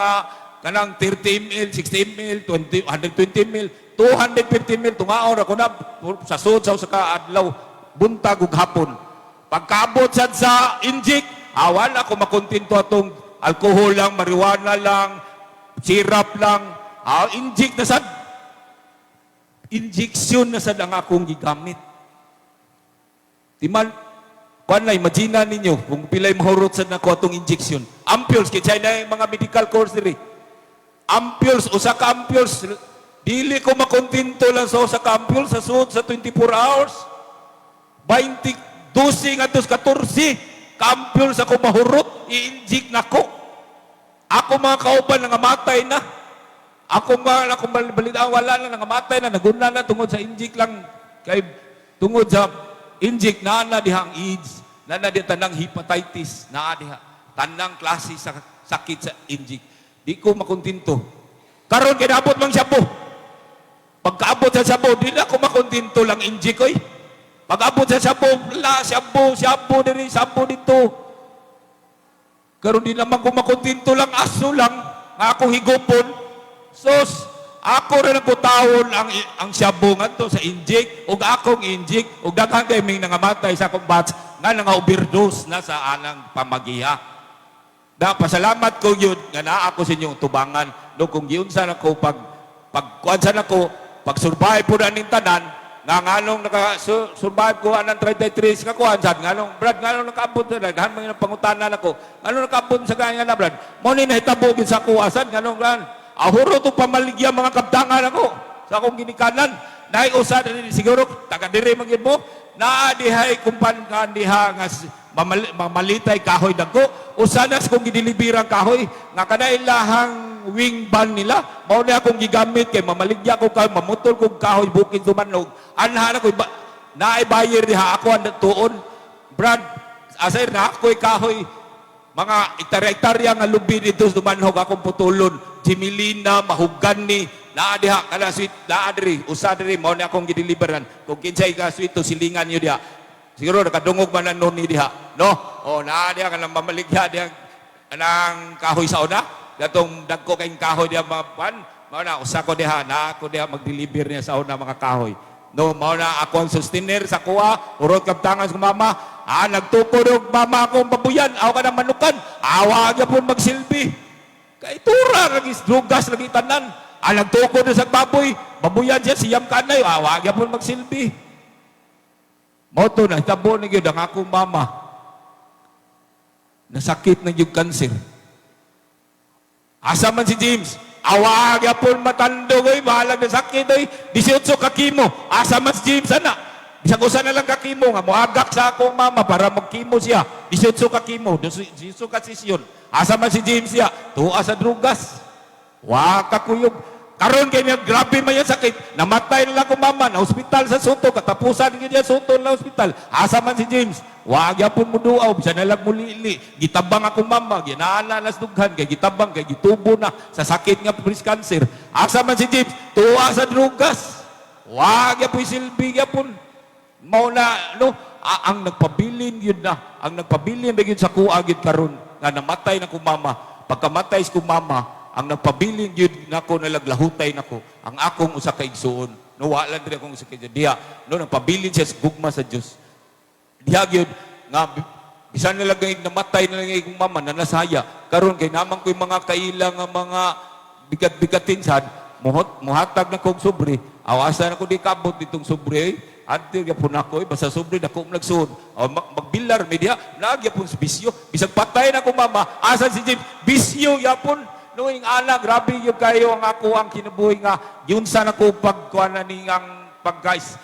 kanang 30 mil, 60 mil, 120 mil, 250 mil tungaon ako na sa sud sa kaadlaw buntag ug hapon. Pagkaabot sad sa inject, awan ako makontinto atong alcohol lang, marijuana lang, sirap lang, inject na sad. Injection na sad ang akong gigamit. Timan, kuan na, imagine ninyo, kung pilay mahurot sad nako atong injection. Ampules, kaya na yung mga medical course diri. Ampules, usa ka ampules, dili ko makontinto lang sa usa ka ampules sa suod sa 24 hours. 20, 12 nga 14, ka-ampules ako mahurot, i-inject nako. Ako mga kauban nangamatay na. Ako balita wala na nangamatay na naguna na tungod sa inject lang kay tungod sa inject na dihang AIDS, na di tanang hepatitis, na diha tanang klase sa sakit sa inject. Di ko makontinto. Karon kay naabot mang Shabu. Pagkaabot sa Shabu, di na ako makontinto lang inject oy. Pag-abot sa Shabu, Shabu diri, Shabu dito. Karon di naman ko makontinto lang aso lang nga ako higupon. Sos, ako rin ang kutawon ang syabungan to sa injik, ug akong injik, ug daghang kay ming nangamatay sa akong batch, nga nga overdose na sa anang pamagiha. Da, pasalamat ko yun, nga naa ako sa inyong tubangan, no, kung giunsan ako, pagkuansan ako, pag-survive po na ning tanan, nga nganong naka-survive ko anang 33 ka kuansan, nganong, Brad, nganong nakaabot na, naghan mga pangutanan ako, nganong nakaabot sa kanya na, Brad, mo ni nahitabugin sa kuwasan, nganong, ahuro to pamaligya mga kabtangan ako, sa akong ginikanan, naiusad, siguro, taga-dire magin mo, naadihay kumpan ka diha nga mamalitay kahoy dagko usanas kung gidilibirang kahoy nga kanailahang wing ban nila mao na akong gigamit kay mamaligya ko kahoy mamutol kog kahoy bukid dumanog anha na ko naay bayer diha ako ang tuon Brad asay na ako'y kahoy mga hektarya nga lubi dito dumanhog akong putulon Jimilina mahugan ni naa diha kana sweet naa diri usa diri mao ni akong gideliveran kung kinsay ka sweet to silingan niyo diha siguro nakadungog man ang noni diha no o naa diha kana mamaligya diha anang kahoy sa una datong dagko kay kahoy diha mapan mao na usa ko diha na ako diha mag-deliver niya sa una mga kahoy no mao na ako ang sustainer sa kuha urot kabtangan sa mama nagtukod og mama akong babuyan aw ka na manukan awa gyapon magsilbi kay tura lagi drugas lagi tanan nagtukod na sa baboy, babuyan siya, siyam kanay, wag yan po magsilbi. Moto na, hitabo na yun, ang akong mama, nasakit na yung cancer. Asa man si James, awag yan po matandog, mahalag na sakit, 18 kakimo, asa man si James, ana? Bisag usa na lang kakimo, nga muagak sa akong mama para magkimo siya, 18 kakimo, 18 kasisyon. Asa man si James siya, tuwa sa drugas. Wag kakuyog. Karon kay niya grabe man yan sakit. Namatay na lang ko mama na ospital sa Soto. Katapusan niya Soto na ospital. Asa man si James. Wag yapon mo duaw. Bisa na lang muli-li. Gitabang ako mama. Ginaana nas dughan. Kay gitabang. Kay gitubo na. Sa sakit nga breast cancer. Asa man si James. Tuwa sa drugas. Wag yapon silbi yapon. Mao na no. Ang nagpabilin yun na. Ang nagpabilin yun sa kuagid karon nga namatay na ko mama. Pagkamatay ko mama. Ang nagpabiling yun nako nalaglahutay nako ang akong usa ka igsuon no wala diri akong usa ka diha no nagpabilin siya sa gugma sa Dios diha gyud nga bisan na lang namatay na lang akong mama na nasaya karon kay naman ko'y mga kaila nga mga bigat-bigatin sad muhatag na kong sobre awasa na ko di kabot ditong sobre Antil gyapon ako basta sobre dako nagsuon magbilar media nagyapon sa bisyo bisag patay na ko mama asa si Jim bisyo yapon Noing anak, grabe yung kayo ang ako ang kinabuhi nga. Yun sana ko pagkuhan na ang pagguys.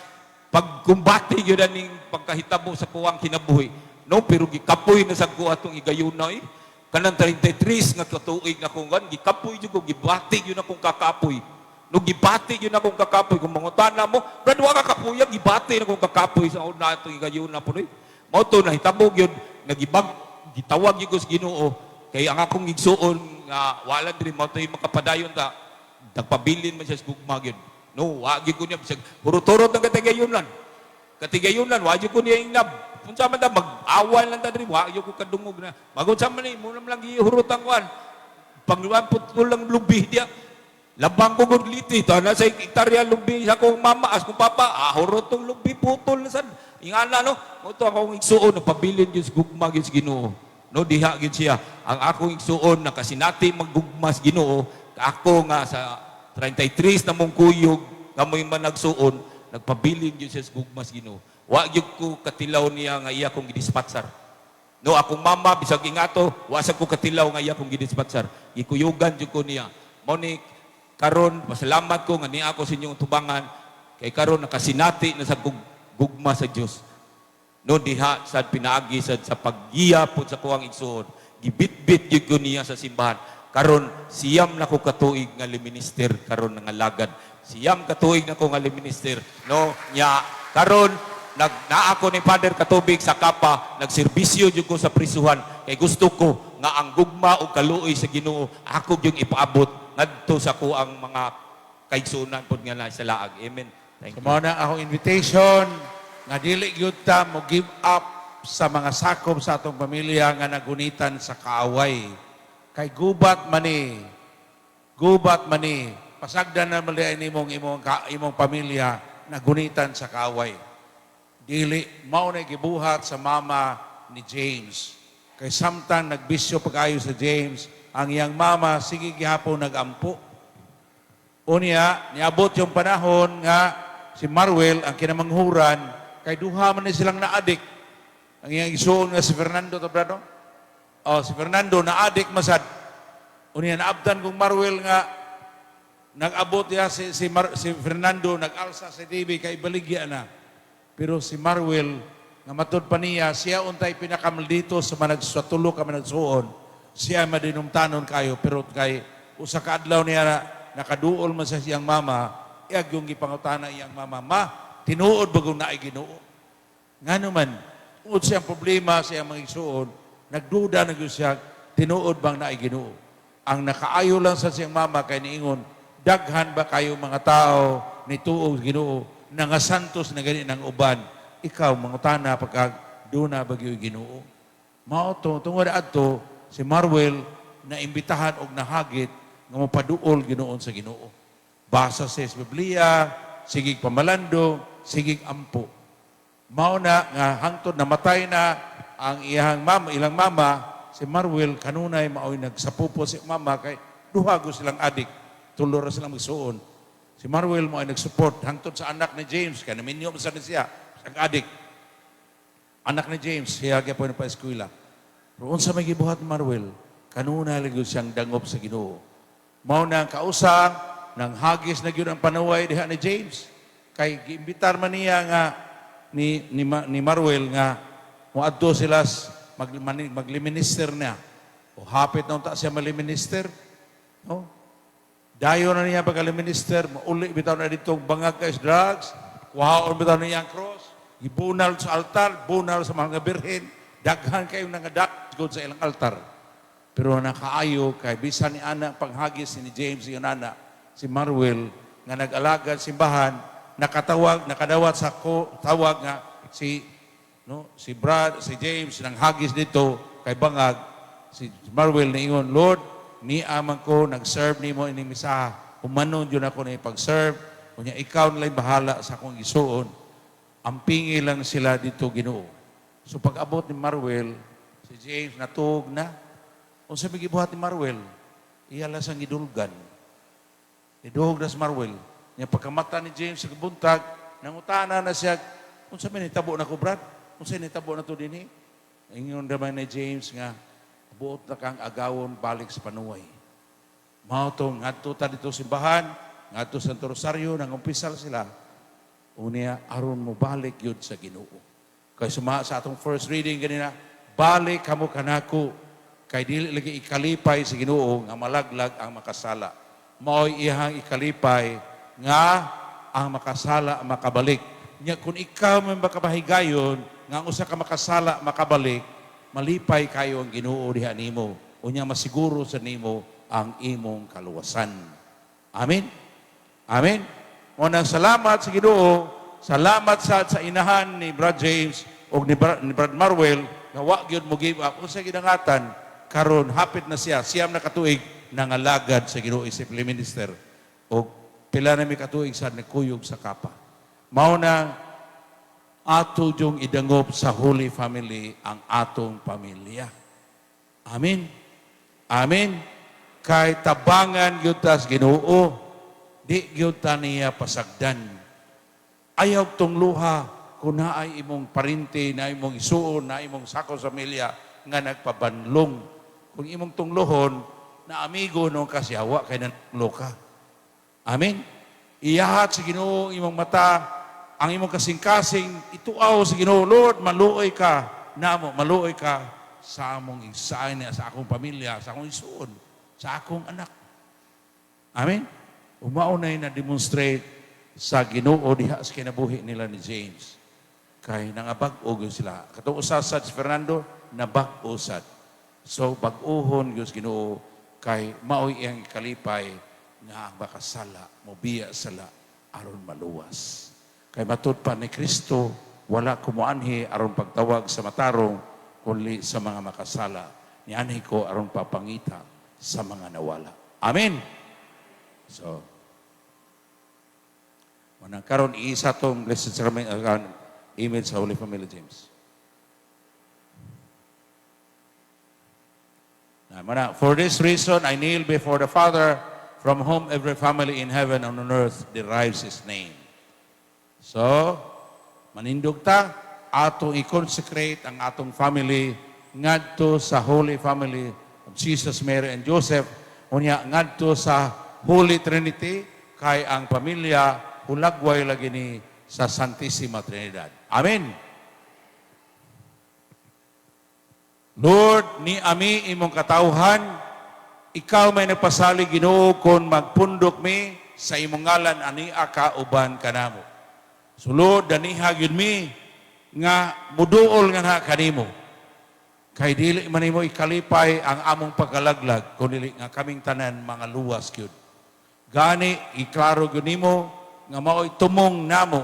Pagkumbati yun na ning pagkahitabo sa kuwang kinabuhi. No, pero gikapoy na sa kuha itong igayunay. Kanang 33 nga katuig na kung gan, gikapoy yun ko, gibati yun akong kakapoy. No, gibati yun akong kakapoy. Kung mangutana mo, brad, waka kapuya, gibati na akong kakapoy sa una itong igayuna po rin. Mauto na hitabog yun, nagibag, gitawag yun ko sa Ginoo. Kaya ang akong igsuon, wala din mo ito yung makapadayon ta. Nagpabilin man siya sa gugma yun. No, wagi ko niya. Hurot-hurot ng katigayunan. Katigayunan, wagi ko niya yung nab. Kung sa man mag-awal lang ta rin, wagi ko kadungog na. Magod sa man muna lang ihurutan ko. Pangluan po lang lubi diya. Labang ko kong liti. Ito na sa hektarya lubi sa kong mama, as kong papa, hurot tong lubi, putol na san. Ingana, no? Ito akong igsuon, nagpabilin yun sa gugma yun sa Ginoo. No, diha gid siya ang akong igsuon na kasinati maggugmas Ginoo ako nga sa 33 na mong kuyog kamoy man nagsuon nagpabilin gyud siya sa gugmas Ginoo wa gyud ko katilaw niya nga iya kong gidispatsar no akong mama bisag ingato wa sa ko katilaw nga iya kong gidispatsar gikuyugan gyud ko niya mao ni karon pasalamat ko nga niya ako sa inyong tubangan kay karon nakasinati na sa gugma sa Dios no diha sa pinaagi sa paggiya po sa kuwang igsuon gibitbit gyud ko niya sa simbahan karon siyam na ko katuig nga liminister karon nga lagad siyam katuig na ko nga liminister no nya karon naa ko ni Father Katubig sa Kapa nagserbisyo gyud ko sa prisuhan kay gusto ko nga ang gugma o kaluoy sa Ginoo ako gyud ipaabot ngadto sa kuang mga kaigsuonan pod nga na sa laag amen thank you Mao na akong invitation nga dili gyud ta mo give up sa mga sakop sa atong pamilya nga nagunitan sa kaaway. Kay gubat man ni pasagdan na mali imong pamilya na gunitan sa kaaway. Dili mao na gibuhat sa mama ni James. Kay samtang nagbisyo pag-ayo sa James, ang iyang mama sige gihapon nagampo. Unya, niabot yung panahon nga si Marwel ang kinamanghuran kay duha man ni silang naadik. Ang iyang isuon nga si Fernando tabrado. Si Fernando naadik masad. Unya naabdan kong Marwel nga nag-abot niya si Fernando nag-alsa sa TV kay baligya na. Pero si Marwel, nga matod pa niya, siya untay pinakamaldito sa managsutulo ka managsuon. Siya madinumtanon kayo, pero kay usa ka adlaw niya na nakaduol man sa siyang mama, iyag yung gipangutana iyang mama, ma, tinuod ba kung naay Ginoo? Nga naman, uod siyang problema sa iyang mga igsuon, nagduda na siya, tinuod bang naay Ginoo? Ang nakaayo lang sa siyang mama kay niingon, daghan ba kayo mga tao ni tuog Ginoo? Nga santos na gani ng uban, ikaw, mangutana pagka duna bagyo Ginoo. Mao to, tungod adto si Marwel na imbitahan og nahagit nga mapaduol Ginoon sa Ginoo. Basa sa Biblia, sigig pamalando, sigig ampo. Mao na nga hangtod namatay na ang ilang mama, si Marwel kanunay maoy nagsapupo si mama kay duha go silang adik, tulo ra silang magsuon. Si Marwel mo ay nag-support hangtod sa anak ni James, kaya naminyo sa siya, ang adik. Anak ni James, siya kaya po na pa-eskwila. Pero unsa may gibuhat ni Marwel, kanuna lang siyang dangop sa Ginoo. Mao na ang kausang, nang hagis na yun ang panaway diha ni James. Kay giimbitar man niya nga ni Marwel nga muadto sila magliminister na. O hapit na unta siya maliminister. No? Dayo na niya pagkaliminister, mauli bitaw na ditong bangag kay drugs, kuhaon bitaw na niya ang cross, ibunal sa altar, bunal sa mga birhen, daghan kayo nangadak good sa ilang altar. Pero nakaayo kay bisan ni ana panghagis ni James yung ana, si Marwel nga nag-alagad simbahan, nakadawat sa tawag nga si James nang hagis dito kay bangag, si Marwel na ingon, Lord, ni amang ko, nag-serve ni mo ining misa, umanon yun ako na ipag-serve, kunya ikaw nala'y bahala sa akong isuon, ang pingi lang sila dito Ginoo. So pag-abot ni Marwel, si James natug na, kung sabi gibuhat ni Marwel, iyala sang idulgan. Idulog na si Marwel. Niya pagkamata ni James sa kabuntag, nangutana na siya, kung sabi nitabo na ko, Brad? Kung sabi nitabo na to din Ingon naman ni James nga, buot na kang agawon balik sa panuway. Mao to, ngadto ta dito simbahan, ngadto sa Rosario, nang umpisal sila, unya aron mo balik yun sa Ginoo. Kay suma sa atong first reading ganina, balik kamo kanako, kay dili lagi ikalipay sa Ginoo nga malaglag ang makasala. Mao'y ihang ikalipay nga ang makasala makabalik. Nya kung ikaw man makabahigayon nga usa ka makasala makabalik, malipay kayo ang Ginoo diha nimo. Unya masiguro sa nimo ang imong kaluwasan. Amen. Amen. Unang salamat sa Ginoo, salamat sa inahan ni Brad James o ni Brad Marwel na wa gyud mo give up unsa ginangatan karon hapit na siya siyam na katuig nangalagad sa Ginoo isip minister o pila na mi katuig sa nagkuyog sa kapa. Mao na ato yung idangop sa Holy Family ang atong pamilya. Amen. Amen. Kay tabangan gyud tas Ginoo, di gyud ta niya pasagdan. Ayaw tong luha kung naay imong parinti, na imong isuon, na imong sako sa pamilya nga nagpabanlong. Kung imong tunglohon na amigo nung kasyawa kay nanlo ka. Amen. Iyahat sa Ginoo imong mata, ang imong kasing-kasing, ituaw sa Ginoo, Lord, maluoy ka, namo, maluoy ka sa among isain, sa akong pamilya, sa akong isuon, sa akong anak. Amen? Umaunay na demonstrate sa Ginoo diha sa kinabuhi nila ni James. Kay nangabag-o sila. Katong usasad si Fernando, nabag-usad. So, bag-uhon Diyos Ginoo, kay maoy iyang ikalipay nga ang makasala, mobiya sala, aron maluwas. Kay matud pa ni Kristo, wala kumuanhi aron pagtawag sa matarong, kundi sa mga makasala. Nianhi ko aron papangita sa mga nawala. Amen. So, Manang karon iisa tong Blessed Sacrament email sa Holy Family James. For this reason, I kneel before the Father, from whom every family in heaven and on earth derives his name. So, manindog ta, atong i-consecrate ang atong family ngadto sa Holy Family of Jesus, Mary, and Joseph. Unya, ngadto sa Holy Trinity, kay ang pamilya, hulagway lagi ni sa Santissima Trinidad. Amen. Lord, ni ami imong katawhan, ikaw may nagpasalig Ginoo kon magpundok mi sa imong ngalan ani aka uban kanamo. So Lord, daniha gyud mi nga muduol nga na kanimo. Kay dili man nimo ikalipay ang among pagkalaglag kun dili nga kaming tanan mga luwas gyud. Gani iklaro gyud nimo nga mao'y tumong namo,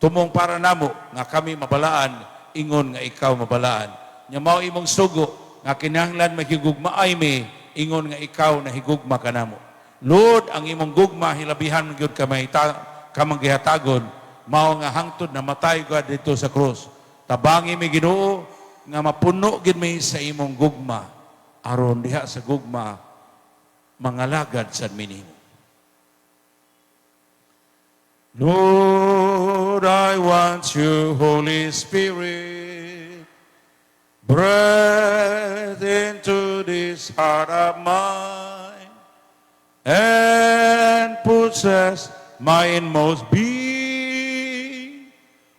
tumong para namo nga kami mabalaan ingon nga ikaw mabalaan. Nya mao imong sugo nga kinahanglan mahigugmaay mi ingon nga ikaw na higugma kanamo. Lord, ang imong gugma hilabihan gyud kamang gihatagon mao nga hangtod na matay ka dito sa krus. Tabangi mi Ginoo nga mapuno gid mi sa imong gugma aron diha sa gugma mangalagad sad minimo. Lord, I want you, Holy Spirit. Breathe into this heart of mine and possess my inmost being.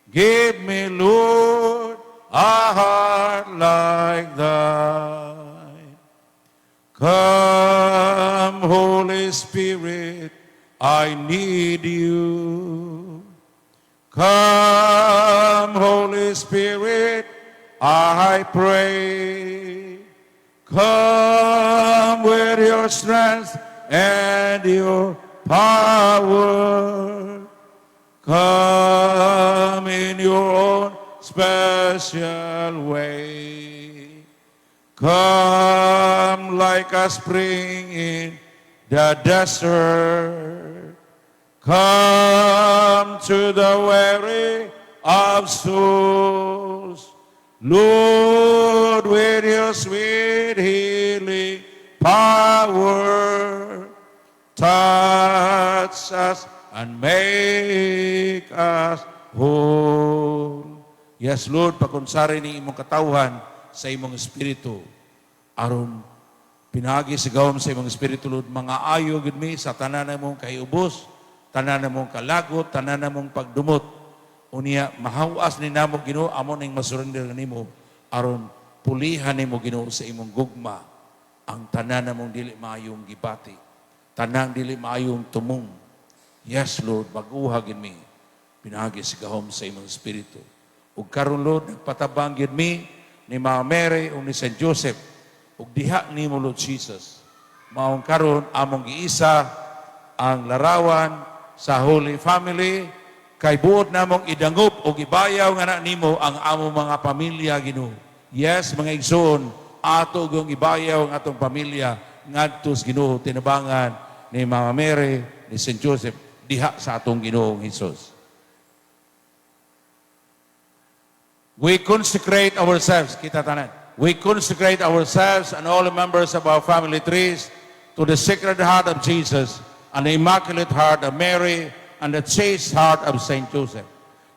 Give me, Lord, a heart like thine. Come, Holy Spirit, I need you. Come, Holy Spirit, I pray, come with your strength and your power. Come in your own special way. Come like a spring in the desert. Come to the weary of souls. Lord, with your sweet healing power, touch us and make us whole. Yes, Lord, pakunsari ni imong katawhan sa imong espiritu. Aron pinagi sigawam sa imong espiritu, Lord, mga ayo gid mi sa tanan mong kaiubos, tanan mong kalagot, tanan mong pagdumot. Unya mahawas ni namo Ginoo amo ning masurrender nimo aron pulihan nimo Ginoo sa imong gugma ang tanan namong dili maayong gibati, tanang dili maayong tumong. Yes, Lord, baguha gid mi pinagi sigahom sa imong espiritu. Ug karon, Lord, nagpatabang gid mi ni Mama Mary ug ni Saint Joseph ug diha nimo, Lord Jesus. Maong karon among giisa ang larawan sa Holy Family. Kay buot namong idangop o ibayaw nga na nimo ang among mga pamilya, Ginoo. Yes, mga igsoon, ato gong ibayaw ang atong pamilya ngadto sa Ginoo tinabangan ni Mama Mary, ni Saint Joseph diha sa atong Ginoong Hesus. We consecrate ourselves, kita tanan. We consecrate ourselves and all the members of our family trees to the Sacred Heart of Jesus and the Immaculate Heart of Mary and the chaste heart of Saint Joseph.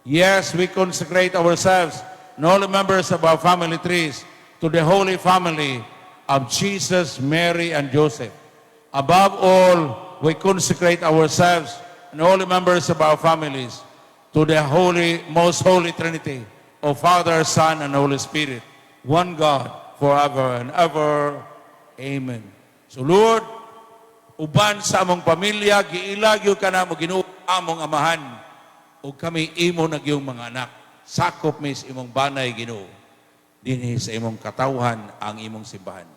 Yes, we consecrate ourselves and all the members of our family trees to the Holy Family of Jesus, Mary, and Joseph. Above all, we consecrate ourselves and all the members of our families to the most holy Trinity of Father, Son, and Holy Spirit, one God, forever and ever. Amen. So Lord, uban sa among pamilya, giilagyo ka na mo Ginoo among amahan o kami imo nagyong mga anak. Sakop mis imong banay Ginoo dinhi sa imong katawhan ang imong simbahan.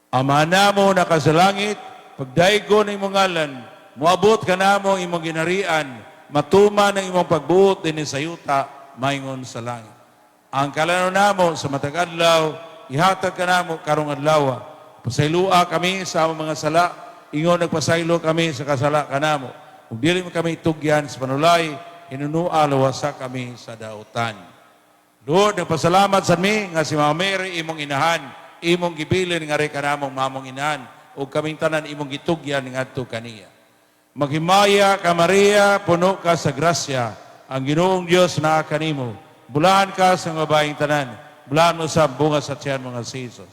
Ama namo nakasalangit, pagdaygon imong ngalan, moabot ka namo imong ginarian, matuman ang imong pagbuot dinhi sa yuta maingon sa langit. Ang kalano namo sa matag adlaw, ihatag ka namo karong adlaw. Pasaylua kami sa among mga sala, ingon nagpasaylo kami sa kasala kanamo. Ug dili mo kami itugyan sa panulay, hinunua luwasa kami sa dautan. Lord, nagpasalamat sa mi nga si Mama Mary imong inahan, imong gibilin nga rin kanamong mamong inahan, ug kaming tanan imong gitugyan ngadto kaniya. Maghimaya ka Maria, puno ka sa grasya, ang Ginoong Dios naa kanimo. Bulahan ka sa mga baing tanan, bulahan mo sa bunga sa tiyan mga Jesus.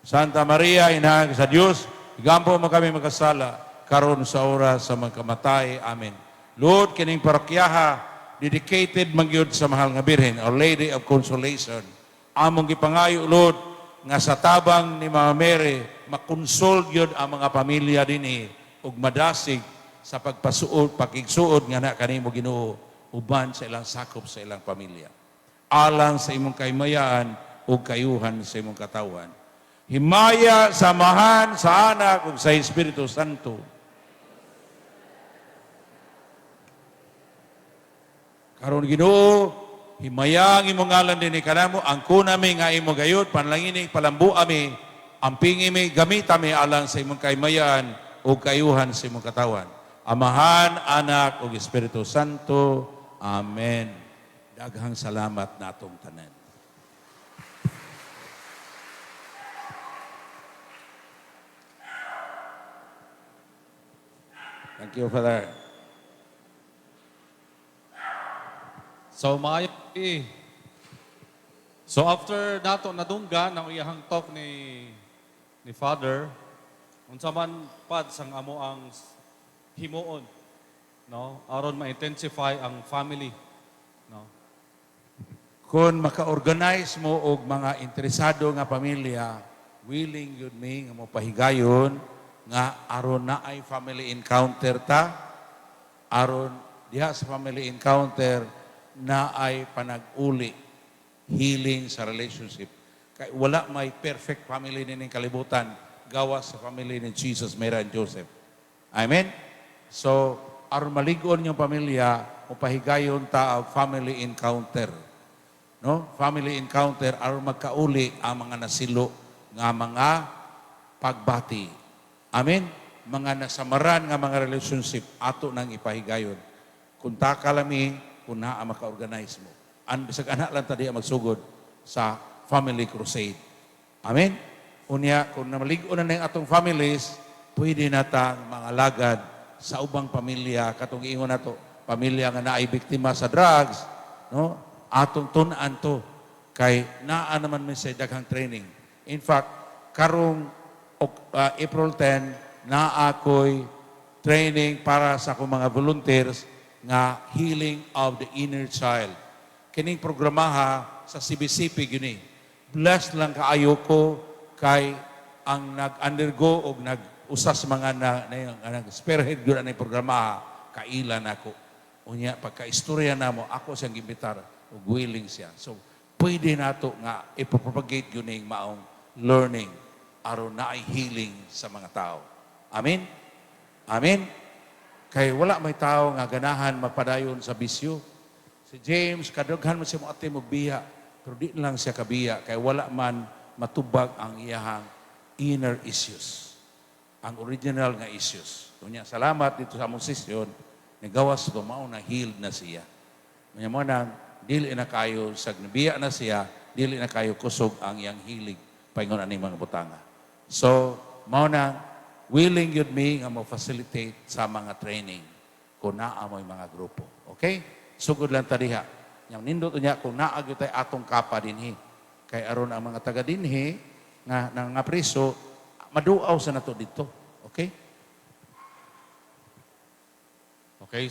Santa Maria, inahan sa Dios, igampo mo kami magkasala, karon sa oras sa magkamatay. Amen. Lord, kining parokyaha, dedicated magyud sa mahal nga Birhen, Our Lady of Consolation. Among gipangayo, Lord, nga sa tabang ni Mama Mary, makonsol gyud ang mga pamilya dinhi ug madasig sa pagpasuod, pakigsuod nga na kanimo Ginoo uban sa ilang sakop sa ilang pamilya. Alang sa imong kaymayaan ug kayuhan sa imong katawan. Himaya, samahan sa anak ug sa Espiritu Santo. Karon Ginoo, himayang imong ngalan dinhi kanamo, angko nami nga imong gayud, panlangini palambu ami, ampingi mi, gamit mi alang sa imong kaymayan ug kayuhan sa imong katawan. Amahan, Anak ug Espiritu Santo. Amen. Daghang salamat natong tanan. Thank you, Father. So, so after nato nadunggan ang iyahang talk ni Father, unsa man pad sang amo ang himuon, no? Aron ma-intensify ang family, no? Kung maka-organize mo og mga interesado nga pamilya, willing yun mi nga mo pahigayon nga aron na ay family encounter ta, aron diha sa family encounter na ay panag-uli, healing sa relationship. Kay wala may perfect family nining kalibutan, gawas sa family ni Jesus, Mary, and Joseph. Amen? So, aron maligon yung pamilya, upahigayon ta ang family encounter. No? Family encounter, aron magkauli ang mga nasilo nga mga pagbati. Amen? Mga nasamaran nga mga relationship, ato nang ipahigayon. Kung takalami, kung naa maka-organize mo. Bisag anak lang tadi magsugod sa family crusade. Amen? Unya, kung namaligo na ng atong families, pwede na tang mga lagad sa ubang pamilya, katong ingon na to, pamilya nga naay biktima sa drugs, no? Atong tunan to, kay naa naman may sa daghang training. In fact, karong April 10, naa ako'y training para sa akong mga volunteers nga healing of the inner child. Kining programaha sa CBCP gini. Blessed lang kaayo ko kay ang nag-undergo o nag-usas mga nag-spearhead yun ang programaha, kailan ako. Unya, pagka-istorya na mo, ako siyang gimbitar, o willing siya. So, pwede na to nga ipropagate yun yung maong learning aron na ay healing sa mga tao. Amen? Amen? Kay wala may tao nga ganahan mapadayon sa bisyo. Si James, kadaghan mo siya mo ate magbiya, pero di lang siya kabiya, kay wala man matubag ang iyahang inner issues. Ang original nga issues. Kunya, salamat dito sa among session, nagawas ko mao na healed na siya. Kunya mo nang, dili na kayo, sa nabiya na siya, dili na kayo kusog ang iyang hilig, paingon ani mga butanga. So, mao nang, willing yun mi nga mo-facilitate sa mga training kung naa mo mga grupo. Okay? Sugod lang tadiha. Yang nindot niya kung naagyo tayo atong kapa dinhi. Kay aron ang mga taga dinhi nga priso, maduaw sa nato dito. Okay? Okay?